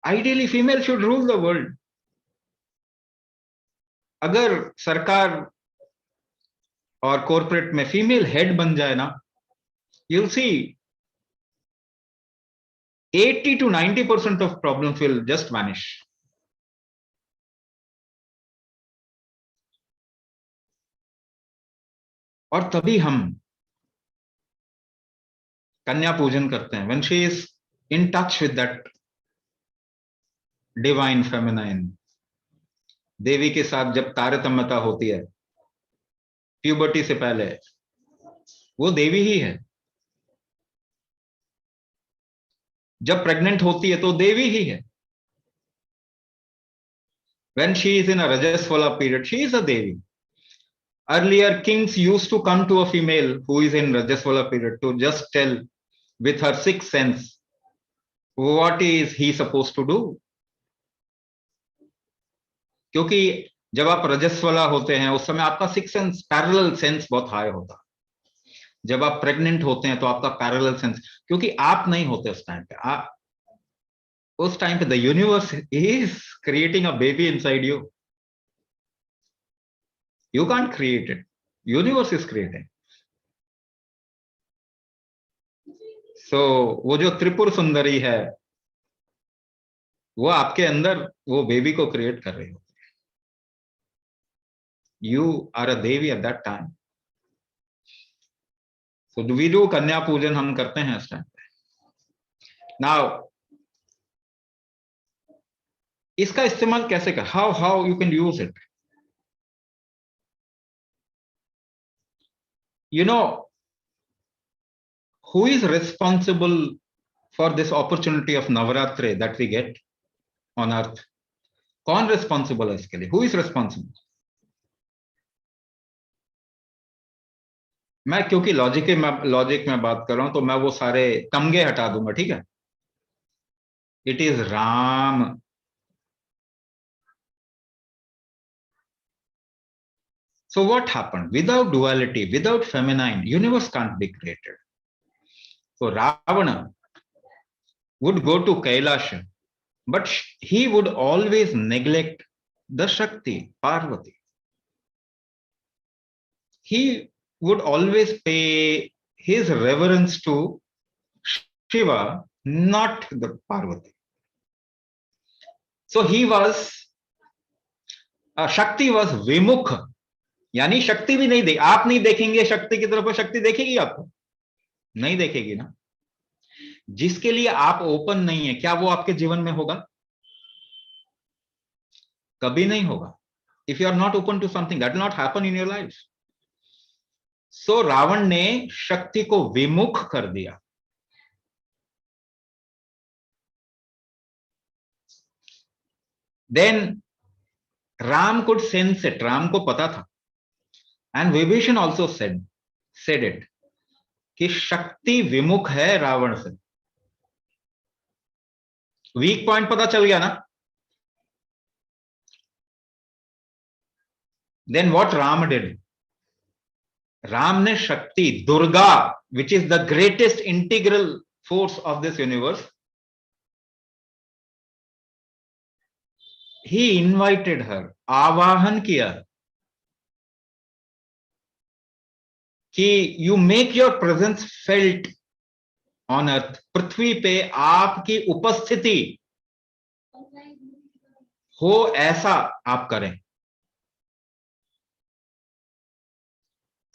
Speaker 2: Ideally, female should rule the world. अगर सरकार और कॉर्पोरेट में फीमेल हेड बन जाए ना, you'll see 80 to 90% of problems will just vanish. और तभी हम कन्या पूजन करते हैं. When she is in touch with that divine feminine, देवी के साथ जब तारतम्यता होती है प्यूबर्टी से पहले, वो देवी ही है. जब प्रेग्नेंट होती है तो देवी ही है. When she is in a Rajaswala period, she is a devi. Earlier, kings used to come to a female who is in Rajaswala period to just tell with her sixth sense what is he supposed to do. क्योंकि जब आप रजस्वला होते हैं उस समय आपका सिक्स सेंस, पैरेलल सेंस बहुत हाई होता है. जब आप प्रेग्नेंट होते हैं तो आपका पैरेलल सेंस, क्योंकि आप नहीं होते उस टाइम पे, उस टाइम पे the universe is creating a baby inside you. You can't create it. Universe is creating. So वो जो त्रिपुर सुंदरी है वो आपके अंदर वो बेबी को क्रिएट कर रही हो. You are a Devi at that time. So do we do कन्या पूजन हम करते हैं इस टाइम पे. Now इसका इस्तेमाल कैसे कर, how you can use it. You know who is responsible for this opportunity of Navaratri that we get on earth? कौन responsible है इसके लिए? Who is responsible? मैं क्योंकि लॉजिक में बात कर रहा हूं तो मैं वो सारे तमगे हटा दूंगा, ठीक है. It is Ram. So what happened? Without duality, without feminine, universe can't be created. So Ravana would go to Kailasha, but he would always neglect the Shakti, Parvati. He would always pay his reverence to Shiva, not the Parvati. So he was, Shakti was Vimukha. यानी शक्ति भी नहीं दे, आप नहीं देखेंगे शक्ति की तरफ, शक्ति देखेगी आपको? नहीं देखेगी ना. जिसके लिए आप ओपन नहीं है, क्या वो आपके जीवन में होगा? कभी नहीं होगा. If you are not open to something, that will not happen in your life. So Ravan ने शक्ति को विमुख कर दिया. Then Ram could sense it. Ram को पता था. And Vibhishan also said it कि शक्ति विमुख है रावण से. वीक पॉइंट पता चल गया ना. Then what Ram did? Ram ने Shakti, Durga, which is the greatest integral force of this universe, he invited her, आवाहन किया कि you make your presence felt on earth. पृथ्वी पे आपकी उपस्थिति हो ऐसा आप करें.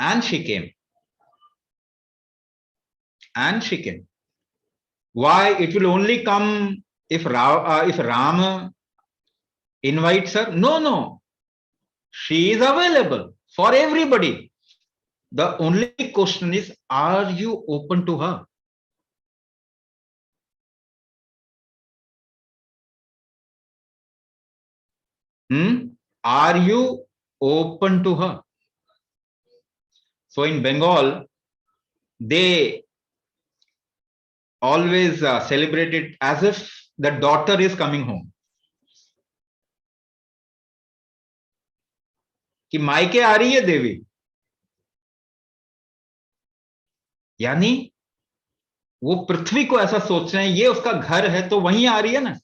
Speaker 2: And she came. And she came. Why? It will only come if Rama invites her? No. She is available for everybody. The only question is, are you open to her? Are you open to her? So in Bengal, they always celebrate it as if the daughter is coming home. कि मायके आ रही है देवी, यानी वो पृथ्वी को ऐसा सोच रहे हैं ये उसका घर है तो वहीं आ रही है ना,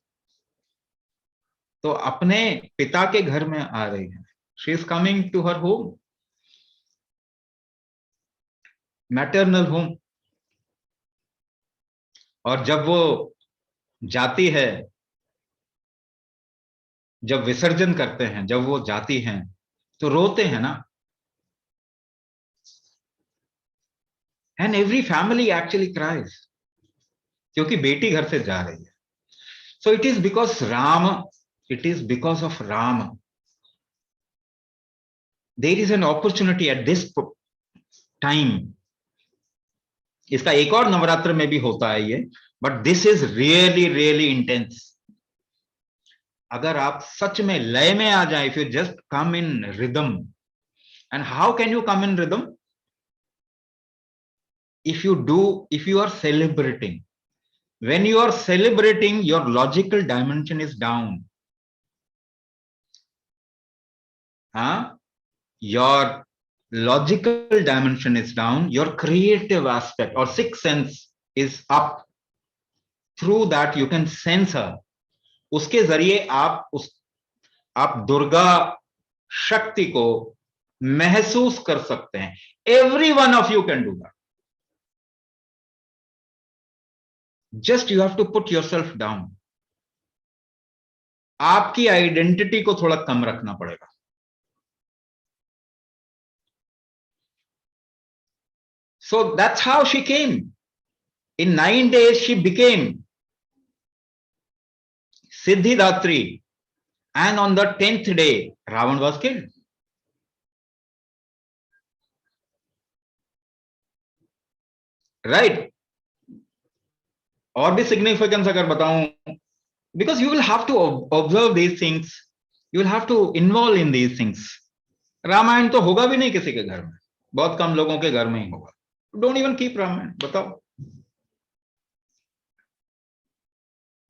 Speaker 2: तो अपने पिता के घर में आ रही है. She is coming to her home, maternal home. और जब वो जाती है, जब विसर्जन करते हैं, जब वो जाती हैं तो रोते हैं ना. And every family actually cries, क्योंकि बेटी घर से जा रही है. So it is because Ram, it is because of Ram. There is an opportunity at this time. इसका एक और नवरात्र में भी होता है ये, but this is really really intense. अगर आप सच में लय में आ जाए, if you just come in rhythm. And how can you come in rhythm? if you are celebrating. When you are celebrating, your logical dimension is down. Your logical dimension is down, your creative aspect or sixth sense is up. Through that you can sense her, उसके जरिए आप दुर्गा शक्ति को महसूस कर सकते हैं. Every one of you can do that. Just you have to put yourself down. आपकी आइडेंटिटी को थोड़ा कम रखना पड़ेगा. So that's how she came. In 9 days, she became Siddhidatri. And on the 10th day, Ravan was killed. Right? और भी significance अगर बताऊं, because you will have to observe these things, you will have to involve in these things. Ramayan तो होगा भी नहीं किसी के घर में, बहुत कम लोगों के घर में ही होगा. Don't even keep Ramayan. बताओ.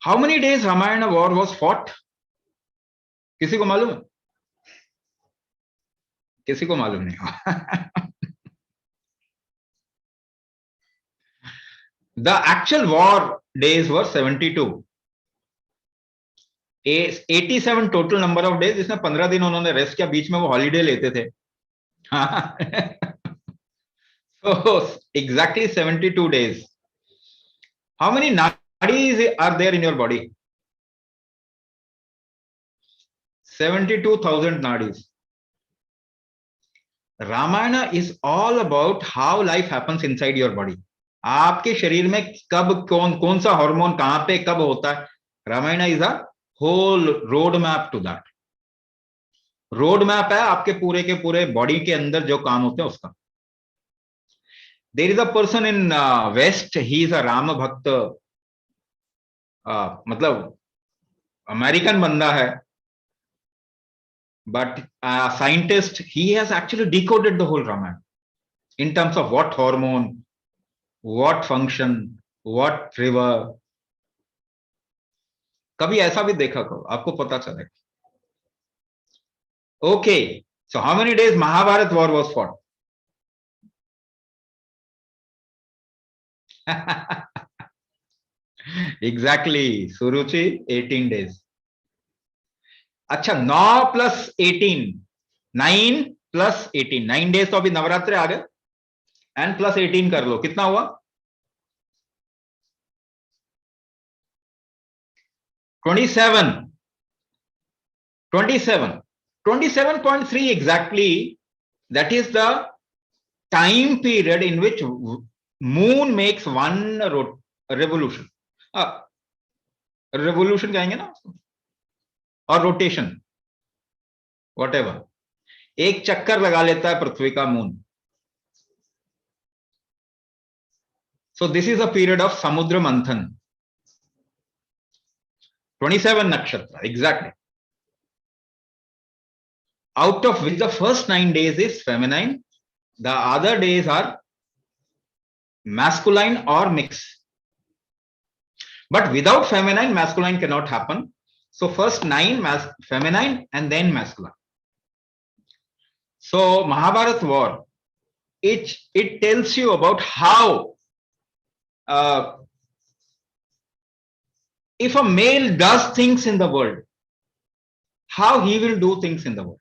Speaker 2: How many days Ramayana war was fought? किसी को मालूम है? किसी को मालूम नहीं होगा. The actual war days were 72. 87 total number of days. इसमें 15 दिन उन्होंने रेस्ट किया, बीच में वो हॉलीडे लेते थे. So exactly 72 days. How many nadis are there in your body? 72,000 nadis. Ramayana is all about how life happens inside your body. आपके शरीर में कब कौन सा हार्मोन कहां पे कब होता है. Ramayana is a whole road map to that. Road map है आपके पूरे के पूरे बॉडी के अंदर जो काम होते हैं उसका. There is a person in west, he is a Ram bhakt, मतलब अमेरिकन बंदा है, but a scientist, he has actually decoded the whole Ramayana in terms of what hormone, what function, what river. कभी ऐसा भी देखा करो, आपको पता चलेगा. Okay, so how many days Mahabharat war was fought? Exactly, Suruchi, 18 days. अच्छा, 9 plus 18, 9 plus 18, 9 days तो अभी नवरात्रे आ गए, and plus 18 कर लो, कितना हुआ? 27, 27.3 exactly. That is the time period in which moon makes one revolution. Revolution कहेंगे ना, और रोटेशन, whatever. एक चक्कर लगा लेता है पृथ्वी का moon. So this is a period of Samudra Manthan. 27 nakshatra, exactly. Out of which the first 9 days is feminine, the other days are masculine or mix. But without feminine, masculine cannot happen. So first 9 feminine and then masculine. So Mahabharata war, it tells you about how if a male does things in the world, how he will do things in the world.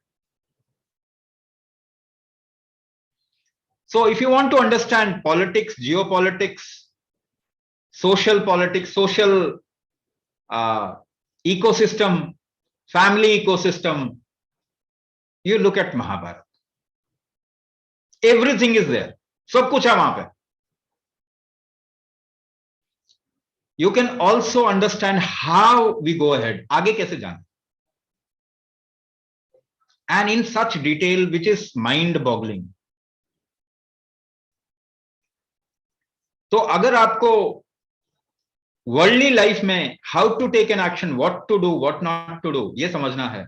Speaker 2: So if you want to understand politics, geopolitics, social politics, social ecosystem, family ecosystem, you look at Mahabharata. Everything is there. सब कुछ है वहां पे. You can also understand how we go ahead. आगे कैसे जाना. And in such detail which is mind-boggling. तो अगर आपको वर्ल्डली लाइफ में how to take an action, what to do, what not to do, ये समझना है,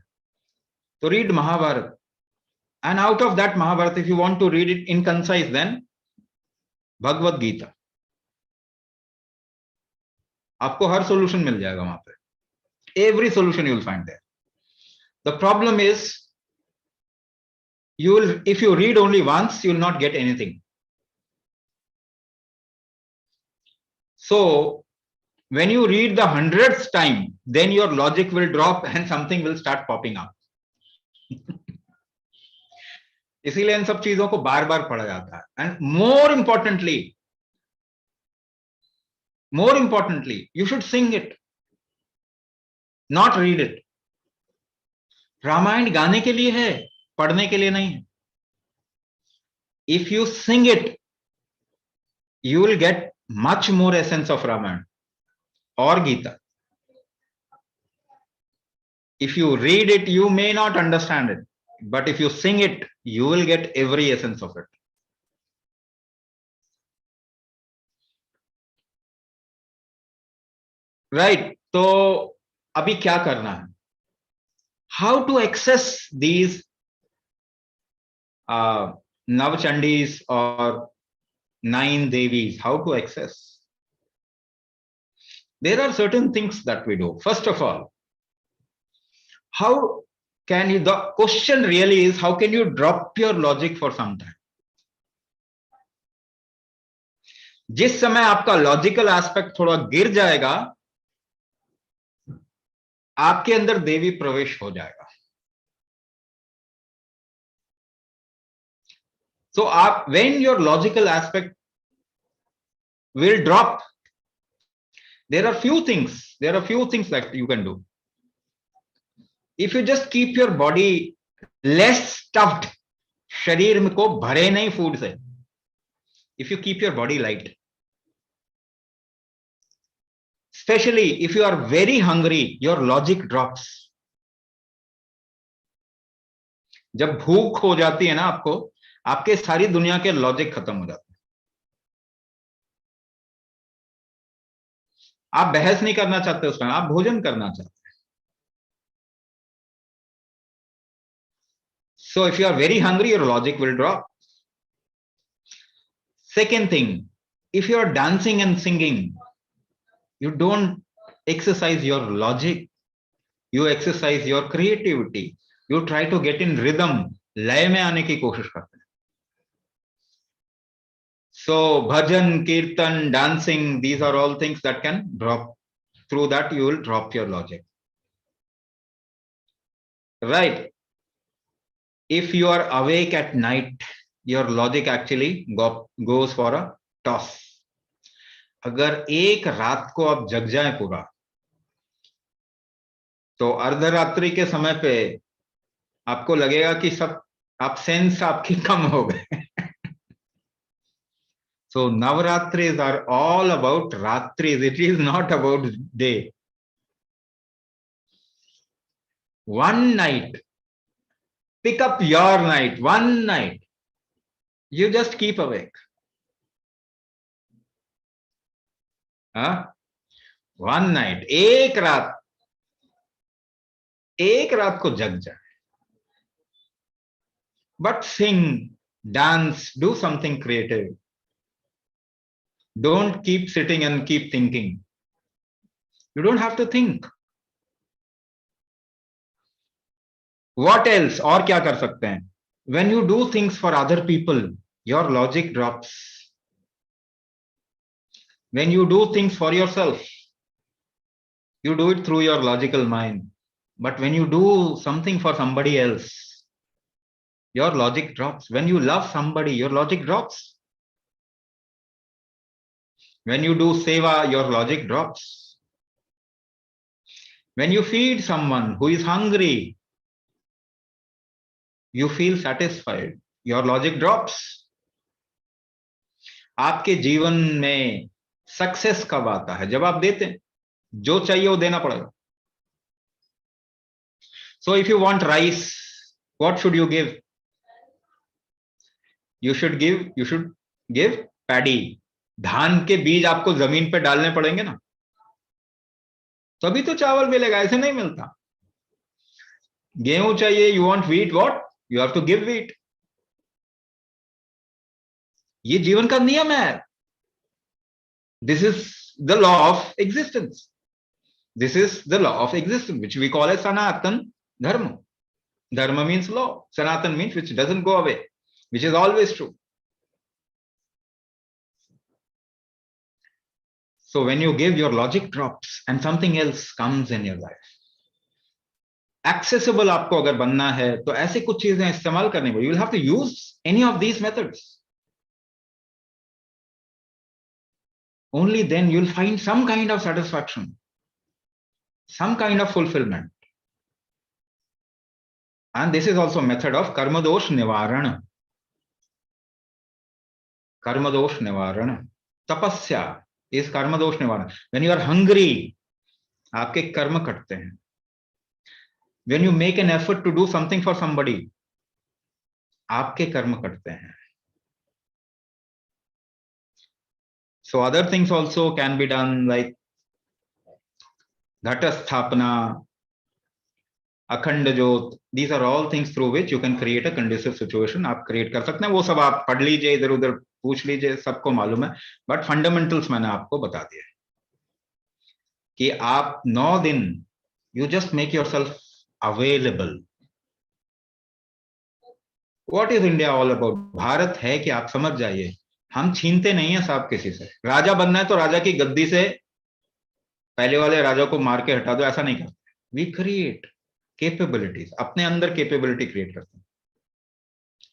Speaker 2: तो read Mahabharat. And out of that Mahabharat, if you want to read it in concise, then Bhagavad Gita. आपको हर सॉल्यूशन मिल जाएगा वहां पे. Every solution you will find there. The problem is you will, if you read only once, you will not get anything. So when you read the 100th time, then your logic will drop and something will start popping up. इसीलिए इन सब चीजों को बार बार पढ़ा जाता है. And more importantly, you should sing it, not read it. Ramayana गाने के लिए है, पढ़ने के लिए नहीं है. If you sing it, you will get much more essence of Ramayana or Gita. If you read it, you may not understand it, but if you sing it, you will get every essence of it. Right? तो अभी क्या करना है? How to access these Navchandis or 9 Devis? How to access? There are certain things that we do. First of all, how can you, the question really is, how can you drop your logic for some time? जिस समय आपका लॉजिकल एस्पेक्ट थोड़ा गिर जाएगा, आपके अंदर देवी प्रवेश हो जाएगा. So when your logical aspect will drop, there are few things that you can do. If you just keep your body less stuffed, शरीर में को भरे नहीं फूड से. If you keep your body light, especially if you are very hungry, your logic drops. जब भूख हो जाती है ना आपको, आपके सारी दुनिया के लॉजिक खत्म हो जाते हैं. आप बहस नहीं करना चाहते उस टाइम, आप भोजन करना चाहते हैं. So if you are very hungry, your logic will drop. Second thing, if you are dancing and singing, you don't exercise your logic, you exercise your creativity. You try to get in rhythm, लय में आने की कोशिश करते हैं. So bhajan, kirtan, dancing, these are all things that can drop. Through that you will drop your logic. Right? If you are awake at night, your logic actually goes for a toss. अगर एक रात को आप जग जाए पूरा, तो अर्धरात्रि के समय पे आपको लगेगा कि सब आप सेंस आपकी कम हो गए. So Navaratris are all about Ratris. It is not about day. One night, pick up your night, one night. You just keep awake. One night, एक रात को जग जाए. But sing, dance, do something creative. Don't keep sitting and keep thinking. You don't have to think. What else? और क्या कर सकते हैं? When you do things for other people, your logic drops. When you do things for yourself, you do it through your logical mind. But when you do something for somebody else, your logic drops. When you love somebody, your logic drops. When you do seva, your logic drops. When you feed someone who is hungry, you feel satisfied. Your logic drops. आपके जीवन में सक्सेस कब आता है? जब आप देते हैं. जो चाहिए वो देना पड़ेगा. So if you want rice, what should you give? You should give paddy. धान के बीज आपको जमीन पे डालने पड़ेंगे ना, तभी तो चावल मिलेगा. ऐसे नहीं मिलता. गेहूं चाहिए, you want wheat, what? You have to give wheat. ये जीवन का नियम है. This is the law of existence. This is the law of existence, which we call as Sanatan Dharma. Dharma means law. Sanatan means which doesn't go away, which is always true. So when you give, your logic drops and something else comes in your life. Accessible आपको अगर बनना है तो ऐसी कुछ चीजें इस्तेमाल करनी पड़ेगी. You will have to use any of these methods. Only then you'll find some kind of satisfaction, some kind of fulfillment. And this is also a method of karma dosh nivarana. Karma dosh nivarana. Tapasya is karma dosh nivarana. When you are hungry, आपके कर्म कटते हैं. When you make an effort to do something for somebody, आपके कर्म कटते हैं. So other things also can be done, like Ghata Sthapana, अखंड ज्योत. These are all things through which you can create a conducive situation. आप create कर सकते हैं. वो सब आप पढ़ लीजिए, इधर उधर पूछ लीजिए, सबको मालूम है. बट फंडामेंटल्स मैंने आपको बता दिया कि आप 9 दिन you just make yourself available. What is India all about? Bharat है कि आप समझ जाइए, हम छीनते नहीं है साहब किसी से. राजा बनना है तो राजा की गद्दी से पहले वाले राजा को मार के हटा दो, ऐसा नहीं करते. वी क्रिएट कैपेबिलिटीज, अपने अंदर कैपेबिलिटी क्रिएट करते हैं.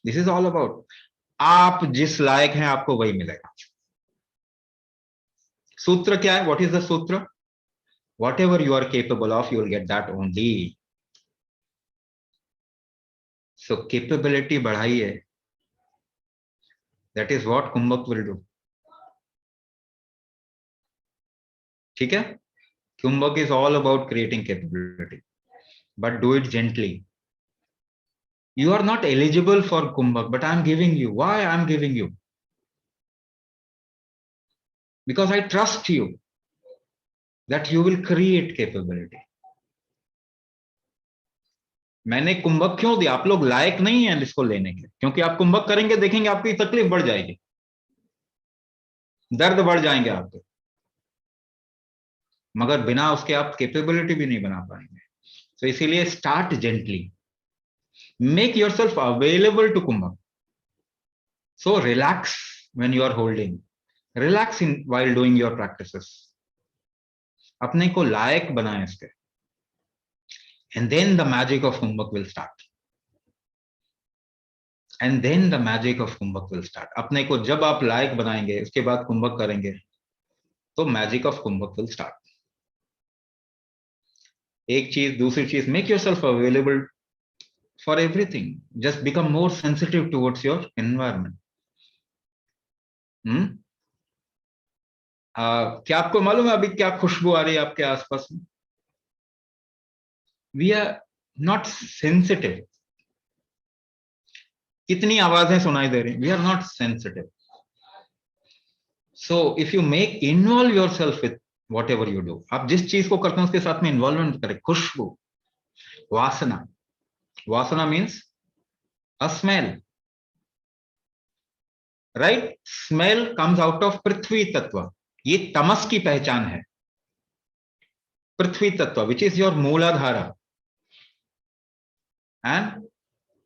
Speaker 2: This is all about. आप जिस लायक हैं आपको वही मिलेगा. सूत्र क्या है? What is the sutra? Whatever you are capable of, you will get that only. So capability बढ़ाइए. That is what kumbhak will do. ठीक है? Kumbhak is all about creating capability, but do it gently. You are not eligible for Kumbhak, but I am giving you. Why I am giving you? Because I trust you that you will create capability. मैंने कुंभक क्यों दिया? आप लोग लायक नहीं हैं इसको लेने के, क्योंकि आप कुंभक करेंगे, देखेंगे आपकी तकलीफ बढ़ जाएगी, दर्द बढ़ जाएंगे आपके, मगर बिना उसके आप कैपेबिलिटी भी नहीं बना पाएंगे. तो इसीलिए start gently. Make yourself available to Kumbhak. So relax when you are holding. Relax while doing your practices. अपने को लायक बनाएं इसके. And then the magic of Kumbhak will start. And then the magic of Kumbhak will start. अपने को जब आप लायक बनाएंगे, उसके बाद कुंभक करेंगे, तो magic of Kumbhak will start. एक चीज, दूसरी चीज, make yourself available for everything. Just become more sensitive towards your environment. क्या आपको मालूम है अभी क्या खुशबू आ रही है आपके आसपास में? We are not sensitive. कितनी आवाजें सुनाई दे रही? We are not sensitive. So if you involve yourself with whatever you do, आप जिस चीज को करते हैं उसके साथ में इन्वॉल्वमेंट करें. खुशबू, वासना. Vasana means a smell, right? Smell comes out of Prithvi Tattva. ये तमस की पहचान है. पृथ्वी तत्व, which is your मूलाधारा, and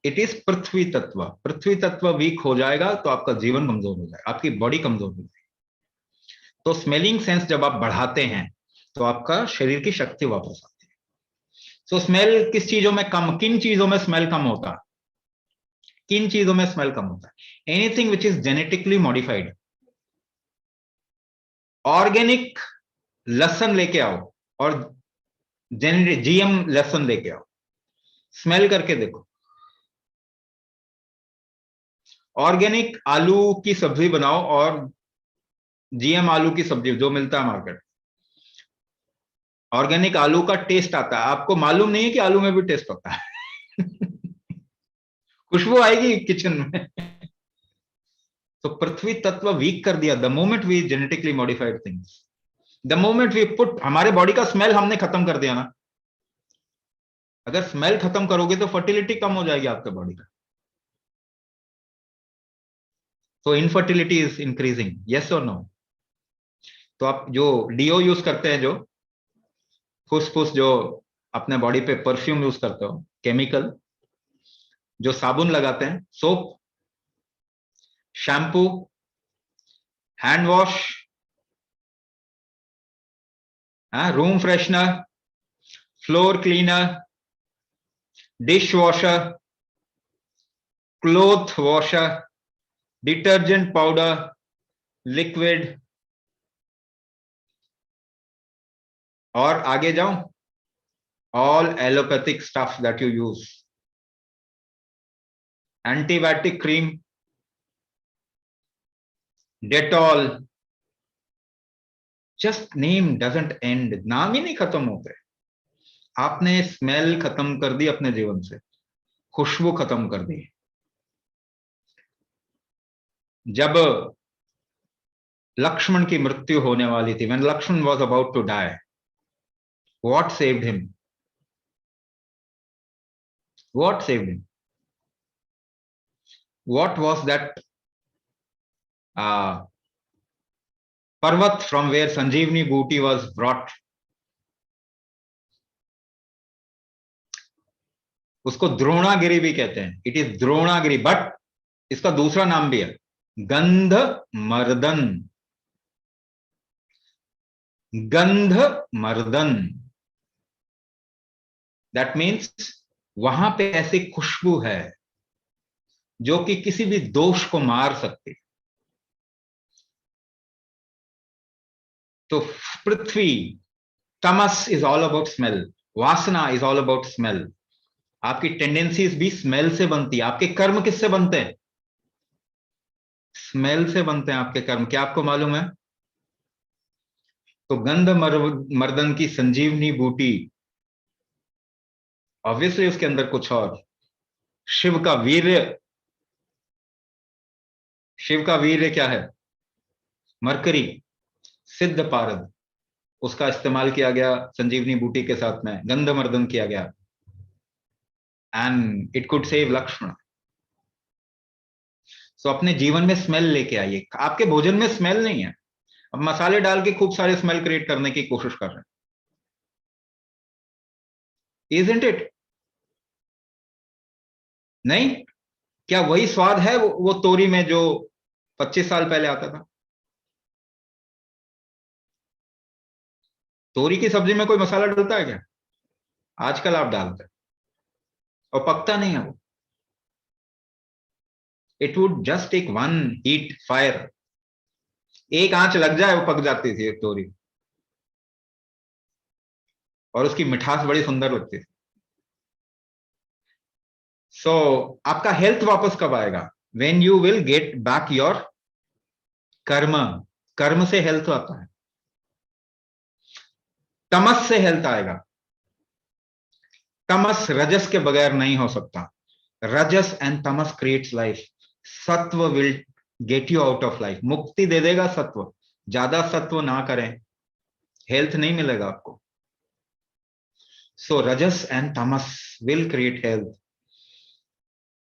Speaker 2: it is पृथ्वी तत्व. पृथ्वी तत्व वीक हो जाएगा तो आपका जीवन कमजोर हो जाएगा, आपकी बॉडी कमजोर हो जाएगी. तो स्मेलिंग सेंस जब आप बढ़ाते हैं तो आपका शरीर की शक्ति वापस आती है. सो स्मेल किस चीजों में कम, किन चीजों में स्मेल कम होता है? किन चीजों में स्मेल कम होता है? Anything which is genetically modified. Organic लहसन लेके आओ और जीएम लहसन लेके आओ, स्मेल करके देखो. ऑर्गेनिक आलू की सब्जी बनाओ और जीएम आलू की सब्जी जो मिलता है मार्केट, ऑर्गेनिक आलू का टेस्ट आता है. आपको मालूम नहीं है कि आलू में भी टेस्ट होता है. खुशबू आएगी किचन में. तो पृथ्वी तत्व वीक कर दिया. The moment we genetically modified things, the moment we put, हमारे बॉडी का स्मेल हमने खत्म कर दिया ना. अगर स्मेल खत्म करोगे तो फर्टिलिटी कम हो जाएगी आपके बॉडी का. तो इनफर्टिलिटी इज इंक्रीजिंग. यस और नो? तो आप जो डीओ यूज करते हैं, जो फुसफुस, जो अपने बॉडी पे परफ्यूम यूज करते हो, केमिकल, जो साबुन लगाते हैं, soap, shampoo, hand wash, room freshener, floor cleaner, dish washer, cloth washer, detergent powder, liquid, और आगे जाऊं, all allopathic stuff that you use, antibiotic cream, Dettol, just name doesn't and, नाम ही नहीं खत्म होते। आपने स्मेल खत्म कर दी अपने जीवन से, खुशबू खत्म कर दी। जब लक्ष्मण की मृत्यु होने वाली थी, when Lakshman was about to die, what saved him? What saved him? What was that parvat from where Sanjeevani booti was brought? उसको द्रोणागिरी भी कहते हैं, इट इज द्रोणागिरी, बट इसका दूसरा नाम भी है, गंध मर्दन। गंध मर्दन, दैट मीन्स वहां पे ऐसी खुशबू है जो कि किसी भी दोष को मार सकती। तो पृथ्वी, तमस इज ऑल अबाउट स्मेल, वासना इज ऑल अबाउट स्मेल। आपकी टेंडेंसीज भी स्मेल से बनती है। आपके कर्म किससे बनते हैं? स्मेल से बनते हैं आपके कर्म। क्या आपको मालूम है? तो गंध मर्दन की संजीवनी बूटी, ऑब्वियसली उसके अंदर कुछ और, शिव का वीर्य। शिव का वीर्य क्या है? मरकरी, सिद्ध पारद, उसका इस्तेमाल किया गया संजीवनी बूटी के साथ में, गंधमर्दन किया गया, and it could save Lakshman. So अपने जीवन में स्मेल लेके आइए। आपके भोजन में स्मेल नहीं है, अब मसाले डाल के खूब सारे स्मेल क्रिएट करने की कोशिश कर रहे हैं, इजंट इट? नहीं? क्या वही स्वाद है वो तोरी में जो 25 साल पहले आता था? तोरी की सब्जी में कोई मसाला डलता है क्या? आजकल आप डालते हैं और पकता नहीं है वो। It would just take one heat fire, एक आंच लग जाए वो पक जाती थी तोरी, और उसकी मिठास बड़ी सुंदर लगती थी। सो आपका हेल्थ वापस कब आएगा? When you will get back your कर्म। कर्म से हेल्थ आता है, तमस से हेल्थ आएगा। तमस रजस के बगैर नहीं हो सकता। रजस एंड तमस क्रिएट्स लाइफ। सत्व will get you out of life, मुक्ति दे देगा सत्व। ज्यादा सत्व ना करें, हेल्थ नहीं मिलेगा आपको। सो रजस and Tamas will create health,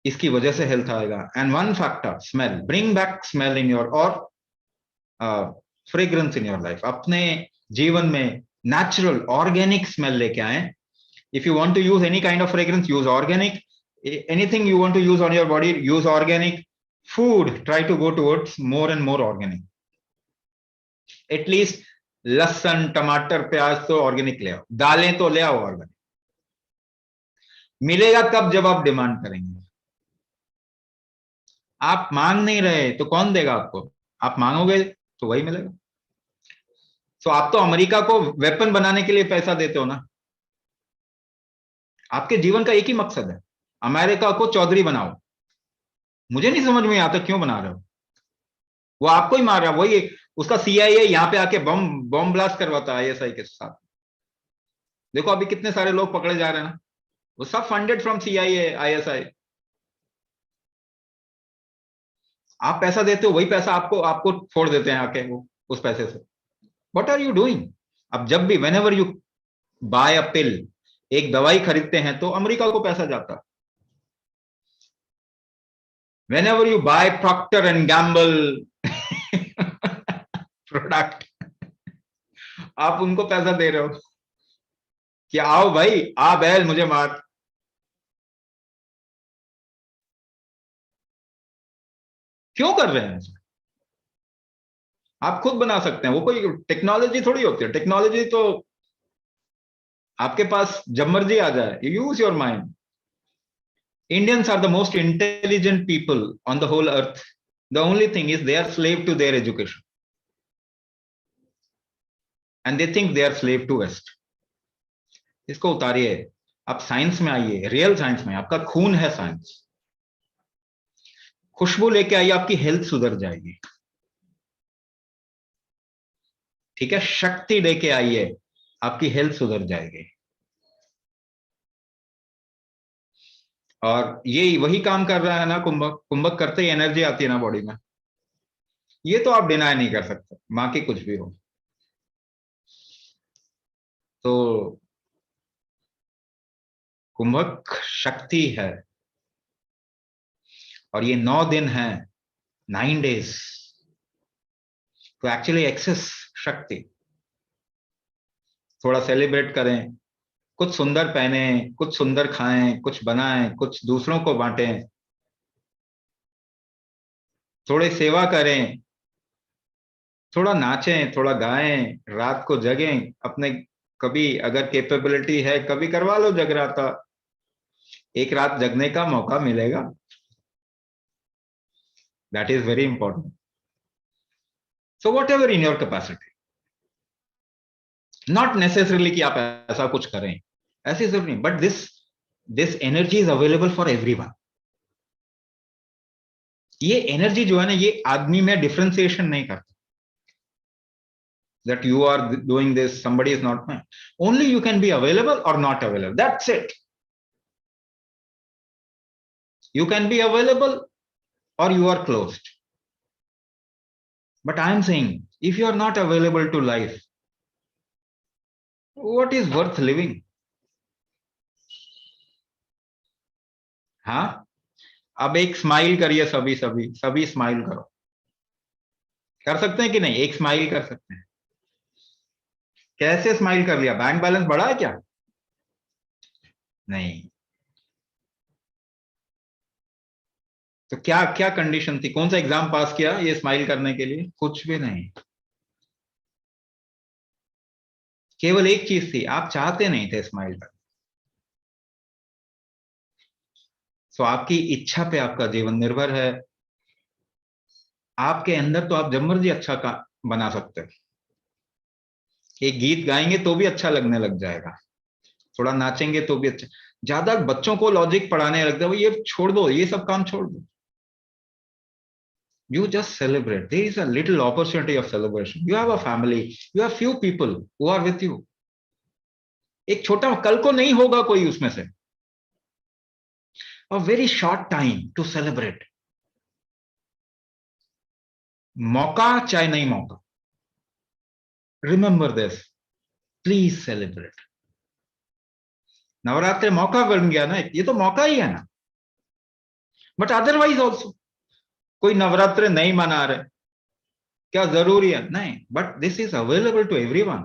Speaker 2: इसकी वजह से हेल्थ आएगा। And one factor, smell, bring back smell in your, और फ्रेग्रेंस इन योर लाइफ। अपने जीवन में नेचुरल ऑर्गेनिक स्मेल लेके आए। If you want to use any kind of fragrance, use organic. Anything you want to use on your body, use organic. Food, try to go towards more and more organic. At least lahsun, tamatar, प्याज तो ऑर्गेनिक ले आओ, दालें तो ले आओ ऑर्गेनिक। मिलेगा कब? जब आप डिमांड करेंगे। आप मांग नहीं रहे तो कौन देगा आपको? आप मांगोगे तो वही मिलेगा। तो आप तो अमेरिका को वेपन बनाने के लिए पैसा देते हो ना। आपके जीवन का एक ही मकसद है, अमेरिका को चौधरी बनाओ। मुझे नहीं समझ में आता क्यों बना रहे हो। वो आपको ही मार रहा है, वही उसका सीआईए यहां पे आके बम ब्लास्ट करवाता है आईएसआई के साथ। देखो अभी कितने सारे लोग पकड़े जा रहे हैं ना, वो सब फंडेड फ्रॉम सीआईए, आईएसआई। आप पैसा देते हो, वही पैसा आपको आपको फोड़ देते हैं आके वो, उस पैसे से। What are you doing? अब जब भी, whenever you buy a pill, एक दवाई खरीदते हैं तो अमेरिका को पैसा जाता है। Whenever you buy Procter and Gamble product, आप उनको पैसा दे रहे हो कि आओ भाई, आ बैल मुझे मार। क्यों कर रहे हैं? आप खुद बना सकते हैं, वो कोई टेक्नोलॉजी थोड़ी होती है। टेक्नोलॉजी तो आपके पास जब मर्जी आ जाए, use your mind. Indians are the most intelligent people on the whole earth. The only thing is they are slave to their education. And they think they are slave to West. इसको उतारिए, आप साइंस में आइए, रियल साइंस में. आपका खून है साइंस. खुशबू लेके आइए, आपकी हेल्थ सुधर जाएगी. ठीक है, शक्ति लेके आइए, आपकी हेल्थ सुधर जाएगी. और ये वही काम कर रहा है ना कुंभक. कुंभक करते ही एनर्जी आती है ना बॉडी में. ये तो आप डिनाई नहीं कर सकते, मां की कुछ भी हो. तो कुंभक शक्ति है. और ये 9 दिन है, 9 days to actually access शक्ति. थोड़ा सेलिब्रेट करें, कुछ सुंदर पहने, कुछ सुंदर खाएं, कुछ बनाएं, कुछ दूसरों को बांटें, थोड़ी सेवा करें, थोड़ा नाचें, थोड़ा गाएं, रात को जगें. अपने कभी अगर कैपेबिलिटी है, कभी करवा लो जगराता. एक रात जगने का मौका मिलेगा. That is very important. So what ever in your capacity. Not necessarily कि आप ऐसा कुछ करें, ऐसी जरूरत नहीं. But this energy is available for everyone. ये एनर्जी जो है ना, ये आदमी में डिफरेंशिएशन नहीं करता. That you are doing this, somebody is not mine. Only you can be available or not available. That's it. You can be available or you are closed. But I am saying, if you are not available to life, what is worth living? हाँ, अब एक स्माइल करिए. सभी स्माइल करो. कर सकते हैं कि नहीं? एक स्माइल कर सकते हैं. कैसे स्माइल कर लिया? बैंक बैलेंस बढ़ा है क्या? नहीं. तो क्या क्या कंडीशन थी? कौन सा एग्जाम पास किया ये स्माइल करने के लिए? कुछ भी नहीं. केवल एक चीज थी, आप चाहते नहीं थे स्माइल करना. सो आपकी इच्छा पे आपका जीवन निर्भर है. आपके अंदर तो आप जब मर्जी अच्छा का बना सकते हो. एक गीत गाएंगे तो भी अच्छा लगने लग जाएगा, थोड़ा नाचेंगे तो भी अच्छा. ज्यादा बच्चों को लॉजिक पढ़ाने लगता है, वो ये छोड़ दो, ये सब काम छोड़ दो. You just celebrate. There is a little opportunity of celebration. You have a family, you have few people who are with you. एक छोटा, कल को नहीं होगा कोई उसमें से. A very short time to celebrate. मौका चाहे नहीं मौका, remember this. Please celebrate. Navratri मौका बन गया ना, ये तो मौका ही है ना. बट अदरवाइज ऑल्सो कोई नवरात्रि नहीं मना रहे, क्या जरूरी है? नहीं. But this is available to everyone.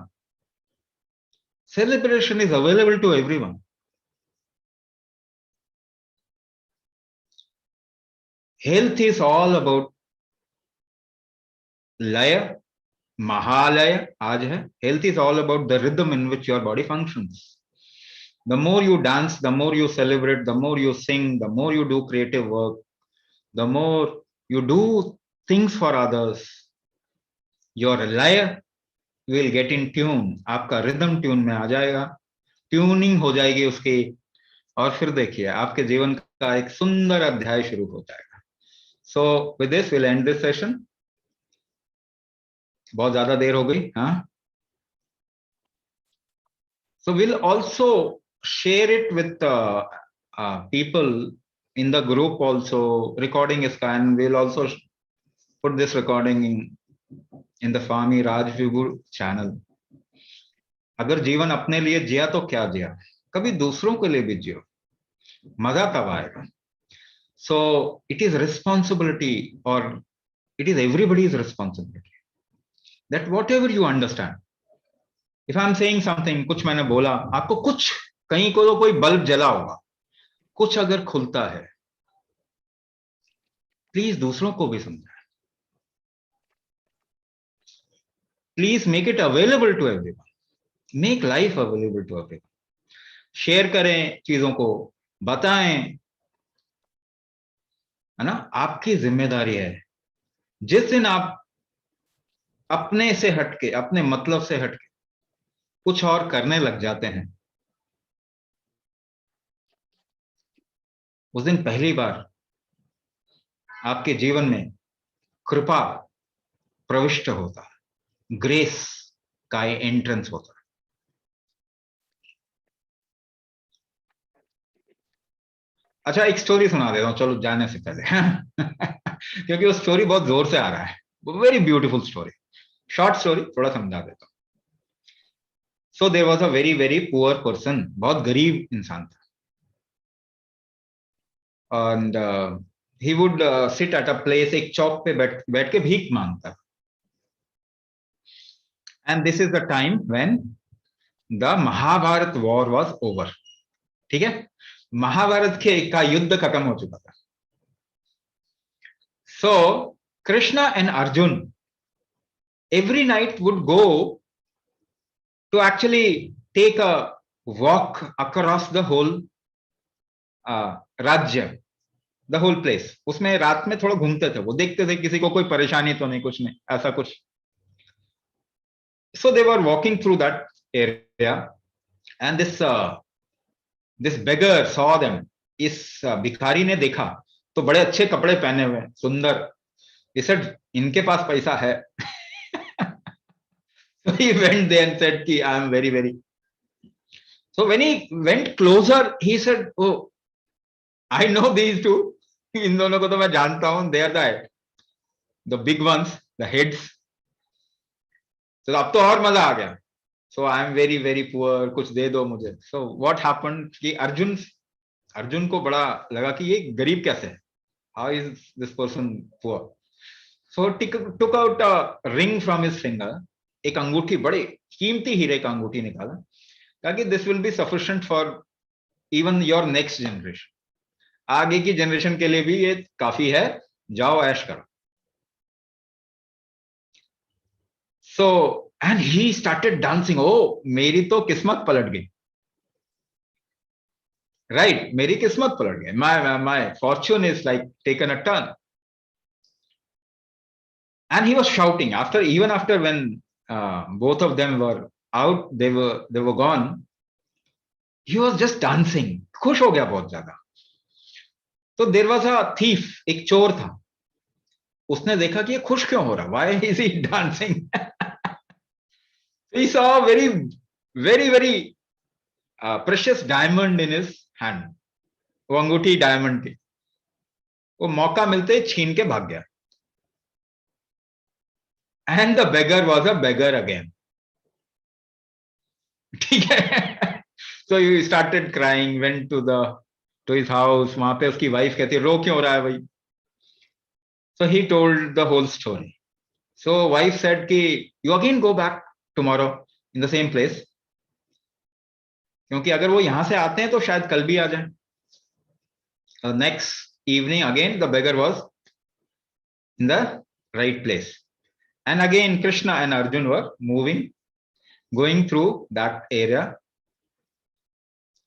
Speaker 2: Celebration is available to everyone. Health is all about Laya, Mahalaya, आज है. Health is all about the rhythm in which your body functions. The more you dance, the more you celebrate, the more you sing, the more you do creative work, the more you do things for others, your Laya will get in tune. आपका rhythm tune में आ जाएगा, ट्यूनिंग हो जाएगी उसकी. और फिर देखिए आपके जीवन का एक सुंदर अध्याय शुरू हो जाएगा. So with this will and this session. बहुत ज्यादा देर हो गई. हाँ, so will also share it with people in the group also. Recording is and we'll also put this recording in the Fami Raj Vigur channel. अगर जीवन अपने लिए जिया तो क्या जिया, कभी दूसरों के लिए भी जियो, मजा तब आएगा. So it is responsibility, or it is everybody's responsibility, that whatever you understand. If I'm saying something, कुछ मैंने बोला, आपको कुछ कहीं को तो कोई बल्ब जला होगा, कुछ अगर खुलता है, प्लीज दूसरों को भी समझाएं. Please make it available to everyone. Make life available to everyone. Share करें चीजों को, बताएं, है ना, आपकी जिम्मेदारी है। जिस दिन आप अपने से हटके, अपने मतलब से हटके कुछ और करने लग जाते हैं, उस दिन पहली बार आपके जीवन में कृपा प्रविष्ट होता है, ग्रेस का एंट्रेंस होता है। अच्छा, एक स्टोरी सुना देता हूं चलो जाने से पहले क्योंकि वो स्टोरी बहुत जोर से आ रहा है, very beautiful story, short story, थोड़ा समझा देता हूँ। So there was a very very poor person, बहुत गरीब इंसान था, and he would sit at a place, एक चौक पे बैठ बैठ के भीख मांगता। And this is the time when the Mahabharata war was over. ठीक है, महाभारत के का युद्ध खत्म हो चुका था। So Krishna and Arjun every night would go to actually take a walk across the whole राज्य, द होल प्लेस। उसमें रात में थोड़ा घूमते थे, वो देखते थे किसी को कोई परेशानी तो नहीं, कुछ नहीं ऐसा कुछ। So they were walking through that area and this beggar saw them. इस भिखारी ने देखा तो बड़े अच्छे कपड़े पहने हुए, सुंदर, इसे इनके पास पैसा है। So he went there and said कि I am very very. So when he went closer, he said, "Oh, I know these two. इन दोनों को तो मैं जानता हूँ. They are the big ones, the heads." So अब तो और मजा आ गया. So I am very very poor. कुछ दे दो मुझे. So what happened कि अर्जुन को बड़ा लगा कि ये गरीब कैसे है? How is this person poor? So took out a ring from his finger. एक अंगूठी, बड़े कीमती हीरे का अंगूठी निकाला, ताकि this will be sufficient for even your next generation, आगे की जनरेशन के लिए भी ये काफी है, जाओ ऐश करो। So and he started dancing. ओ मेरी तो किस्मत पलट गई, राइट, मेरी किस्मत पलट गई, my Fortune is like taken a turn. And he was shouting after when both of them were out, they were gone, he was just dancing, खुश हो गया बहुत ज्यादा। तो देयर वाज अ थीफ, एक चोर था, उसने देखा कि ये खुश क्यों हो रहा, why is he dancing? he saw a very very very precious diamond in his hand, वो अंगूठी डायमंड की, वो मौका मिलते ही छीन के भाग गया। And the beggar was a beggar again. ठीक है, so you started crying, went to his house, वहां पे उसकी वाइफ कहती है रो क्यों रहा है भाई? So he told the whole story. So wife said कि you again go back tomorrow in the same place, क्योंकि अगर वो यहां से आते हैं तो शायद कल भी आ जाए। Next evening again the beggar was in the right place, and again Krishna and Arjun were moving, going through that area,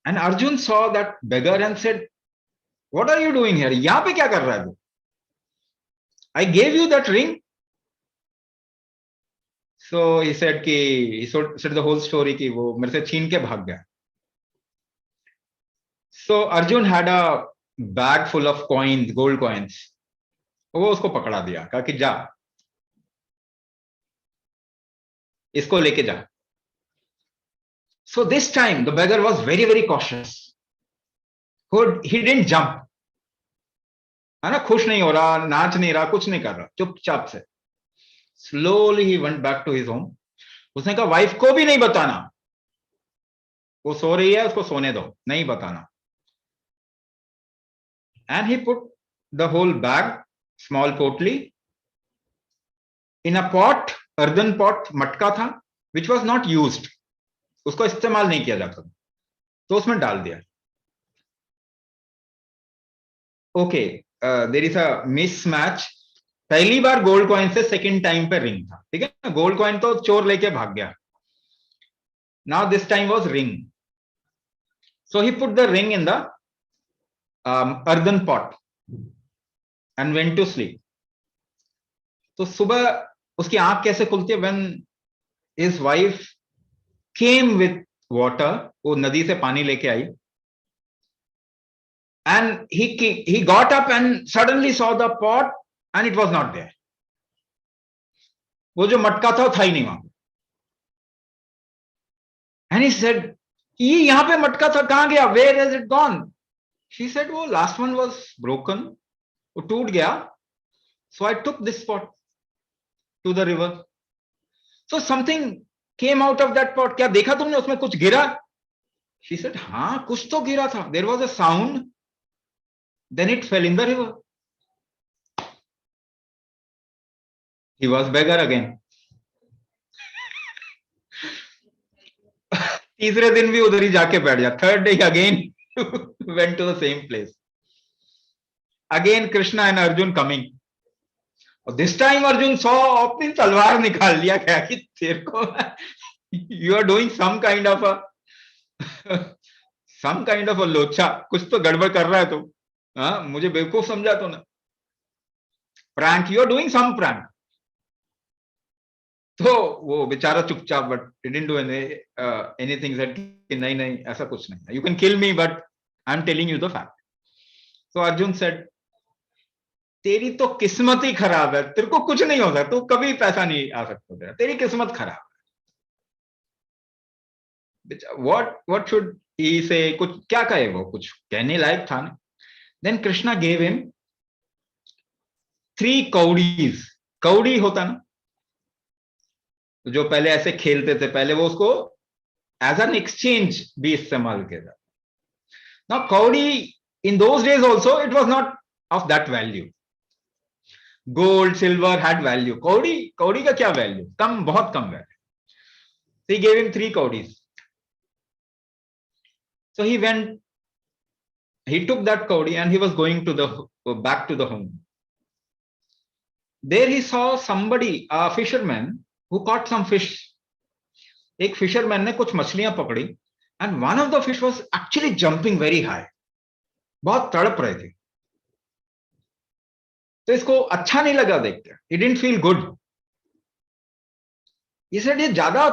Speaker 2: and Arjun saw that beggar and said, what are you doing here? yahan pe kya kar raha hai? I gave you that ring. So he said ki, he said the whole story ki wo mere se chhin ke bhag gaya. So Arjun had a bag full of coins, gold coins. वो उसको पकड़ा दिया, कहा कि जा इसको लेके जा। So this time the beggar was very very cautious. He didn't jump, है ना, खुश नहीं हो रहा, नाच नहीं रहा, कुछ नहीं कर रहा, चुपचाप से स्लोली ही went back to his home. उसने कहा वाइफ को भी नहीं बताना, वो सो रही है, उसको सोने दो, नहीं बताना। And he put the whole bag, small potli, in a pot, earthen pot, मटका था, विच वॉज नॉट यूज्ड, उसको इस्तेमाल नहीं किया जाता, तो उसमें डाल दिया। Okay, there is a mismatch. पहली बार गोल्ड कॉइन से सेकंड टाइम पे रिंग था, ठीक है, गोल्ड कॉइन तो चोर लेके भाग गया, now this time was ring. So he put the ring in the earthen pot and went to sleep. तो सुबह उसकी आंख कैसे खुलती है? When his wife came with water, वो नदी से पानी लेके आई, and he got up and suddenly saw the pot and it was not there. वो जो मटका था वो था ही नहीं वहां. And he said, ये यहाँ पे मटका था, कहां गया? Where has it gone? She said, वो last one was broken, वो टूट गया. So I took this pot to the river. So something came out of that pot. क्या देखा तुमने उसमें कुछ गिरा? She said, हाँ कुछ तो गिरा था. There was a sound. Then it fell in the river. He was beggar again. तीसरे दिन भी उधर ही जाके बैठ जा. Third day again went to the same place. Again Krishna and Arjun coming. This time Arjun saw, अपनी तलवार निकाल लिया. क्या कि तेरे को you are doing some kind of a लोचा. कुछ तो गड़बड़ कर रहा है तू. हाँ, मुझे बेवकूफ समझा तूने. Prank, you are doing some prank. तो वो बेचारा चुपचाप, but he didn't do anything. Said कि नहीं नहीं ऐसा कुछ नहीं. You can kill me, but I'm telling you the fact. So Arjun said, तेरी तो किस्मत ही खराब है. तेरे को कुछ नहीं होता. तू कभी पैसा नहीं आ सकता तेरा. तेरी किस्मत खराब है. What should he say? कुछ क्या कहे वो? कुछ कहने लायक था ना. Then Krishna gave him 3 कौड़ीज. कौड़ी होता ना जो पहले ऐसे खेलते थे, पहले वो उसको एज एन एक्सचेंज भी इस्तेमाल किया था. Now kaudi in those days also it was not of that value. Gold silver had value. कौड़ी का क्या वैल्यू? कम, बहुत कम value. He gave him 3 kaudis. So he went, he took that kaudi and he was going to back to the home. There he saw somebody, a fisherman who caught some fish. एक fisherman ने कुछ मछलियां पकड़ी and one of the fish was actually jumping very high. बहुत तड़प रहे थे. तो इसको अच्छा नहीं लगा देखते. He didn't feel good. He said, ये ज्यादा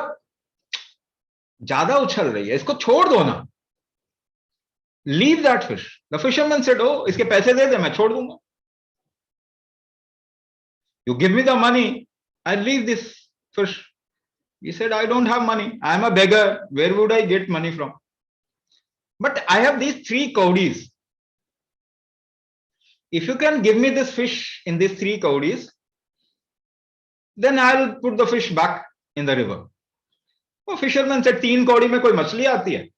Speaker 2: उछल रही है, इसको छोड़ दो ना. Leave that fish. The fisherman said, oh, इसके पैसे दे दे, मैं छोड़ दूंगा. You give me the money, I'll leave this fish. He said, I don't have money. I am a beggar. Where would I get money from? But I have these 3 kaudis. If you can give me this fish in these 3 kaudis, then I'll put the fish back in the river. The fisherman said, 3 kaudi में कोई मछली आती है?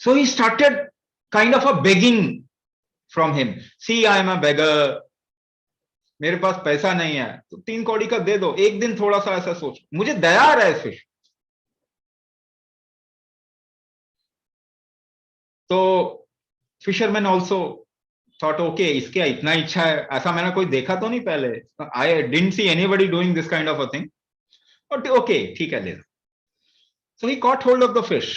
Speaker 2: So he started kind of a begging from him. See, I am a beggar. मेरे पास पैसा नहीं है, तो 3 कौड़ी का दे दो. एक दिन थोड़ा सा ऐसा सोच, मुझे दया आ रहा है फिश. तो फिशरमैन ऑल्सो थॉट, ओके, इसके इतना इच्छा है, ऐसा मैंने कोई देखा तो नहीं पहले. I didn't see anybody doing this kind of a thing. But okay, ठीक है, ले लो. So he caught hold of the fish.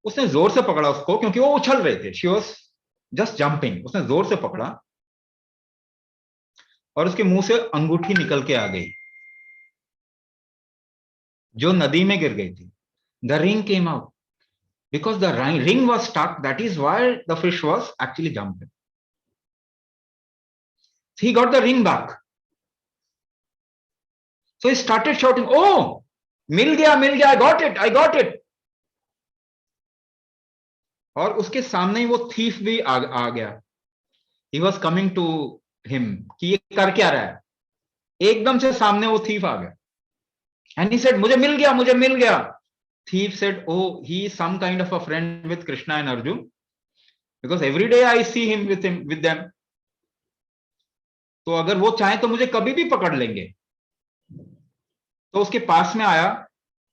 Speaker 2: उसने जोर से पकड़ा उसको, क्योंकि वो उछल रहे थे. She was just jumping. उसने जोर से पकड़ा और उसके मुंह से अंगूठी निकल के आ गई जो नदी में गिर गई थी. The ring came out because the ring was stuck. That is why the fish was actually jumping. He got the ring back. So he started shouting, ओ मिल गया, आई गॉट इट. और उसके सामने ही वो थीफ भी आ गया. He was coming to him कि ये कर क्या रहा है. एकदम से सामने वो थीफ आ गया. एंड ही सेड, मुझे मिल गया. Thief said, oh, he is some kind of a friend with Krishna and Arjun, because every day I see him with them. तो अगर वो चाहे तो मुझे कभी भी पकड़ लेंगे. तो उसके पास में आया,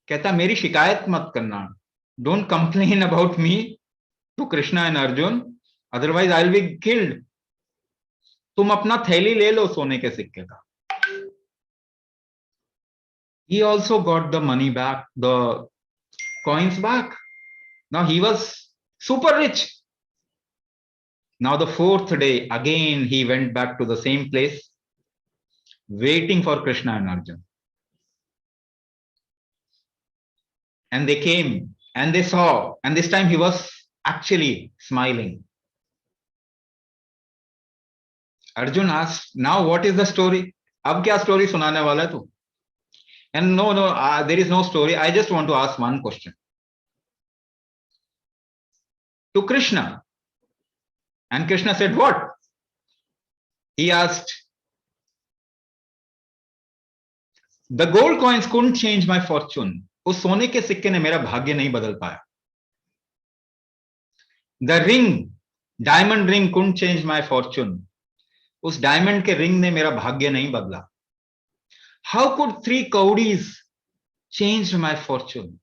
Speaker 2: कहता, मेरी शिकायत मत करना. Don't complain about me to Krishna and Arjun, otherwise I'll be killed. तुम अपना थैली ले लो सोने के सिक्के का. He also got the money back, the coins back. Now he was super rich. Now the fourth day, again he went back to the same place, waiting for Krishna and Arjun. And they came and they saw, and this time he was actually smiling. Arjun asked, now what is the story? Ab kya story sunane wala hai tu? And no, there is no story. I just want to ask one question to Krishna. And Krishna said, what? He asked, the gold coins couldn't change my fortune. उस सोने के सिक्के ने मेरा भाग्य नहीं बदल पाया. The ring, diamond ring couldn't change my fortune. उस डायमंड के रिंग ने मेरा भाग्य नहीं बदला. How could 3 कौड़ीज change my fortune?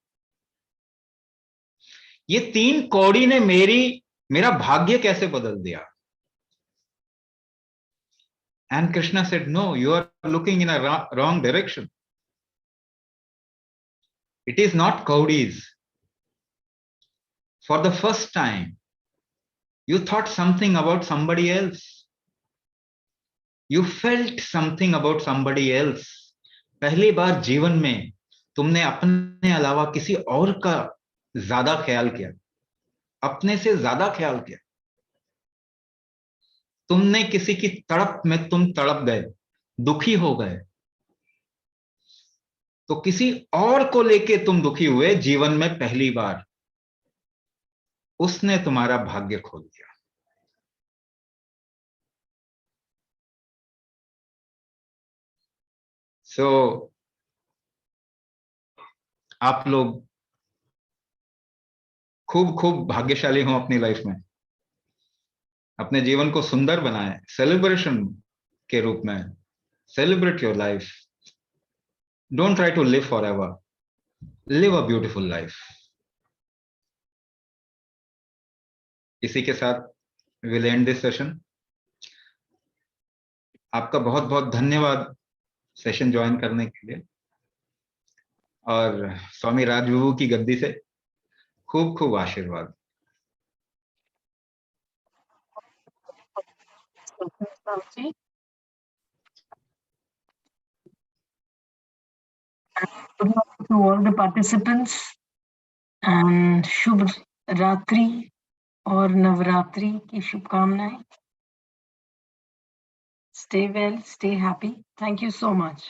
Speaker 2: ये 3 कौड़ी ने मेरा भाग्य कैसे बदल दिया? And Krishna said, no, you are looking in a wrong direction. It is not kaudis. For the first time, you thought something about somebody else. You felt something about somebody else. पहली बार जीवन में तुमने अपने अलावा किसी और का ज्यादा ख्याल किया, अपने से ज्यादा ख्याल किया. तुमने किसी की तड़प में तुम तड़प गए, दुखी हो गए. तो किसी और को लेके तुम दुखी हुए जीवन में पहली बार. उसने तुम्हारा भाग्य खोल दिया. सो आप लोग खूब खूब भाग्यशाली हो अपनी लाइफ में. अपने जीवन को सुंदर बनाएं, सेलिब्रेशन के रूप में. Celebrate your life. Don't try to live forever. Live a beautiful life. इसी के साथ we'll end this session. आपका बहुत बहुत धन्यवाद सेशन ज्वाइन करने के लिए. और स्वामी राजविभू की गद्दी से खूब खूब आशीर्वाद.
Speaker 1: Good night to all the participants and शुभ रात्रि और नवरात्रि की शुभकामनाएं. Stay well, stay happy. Thank you so much.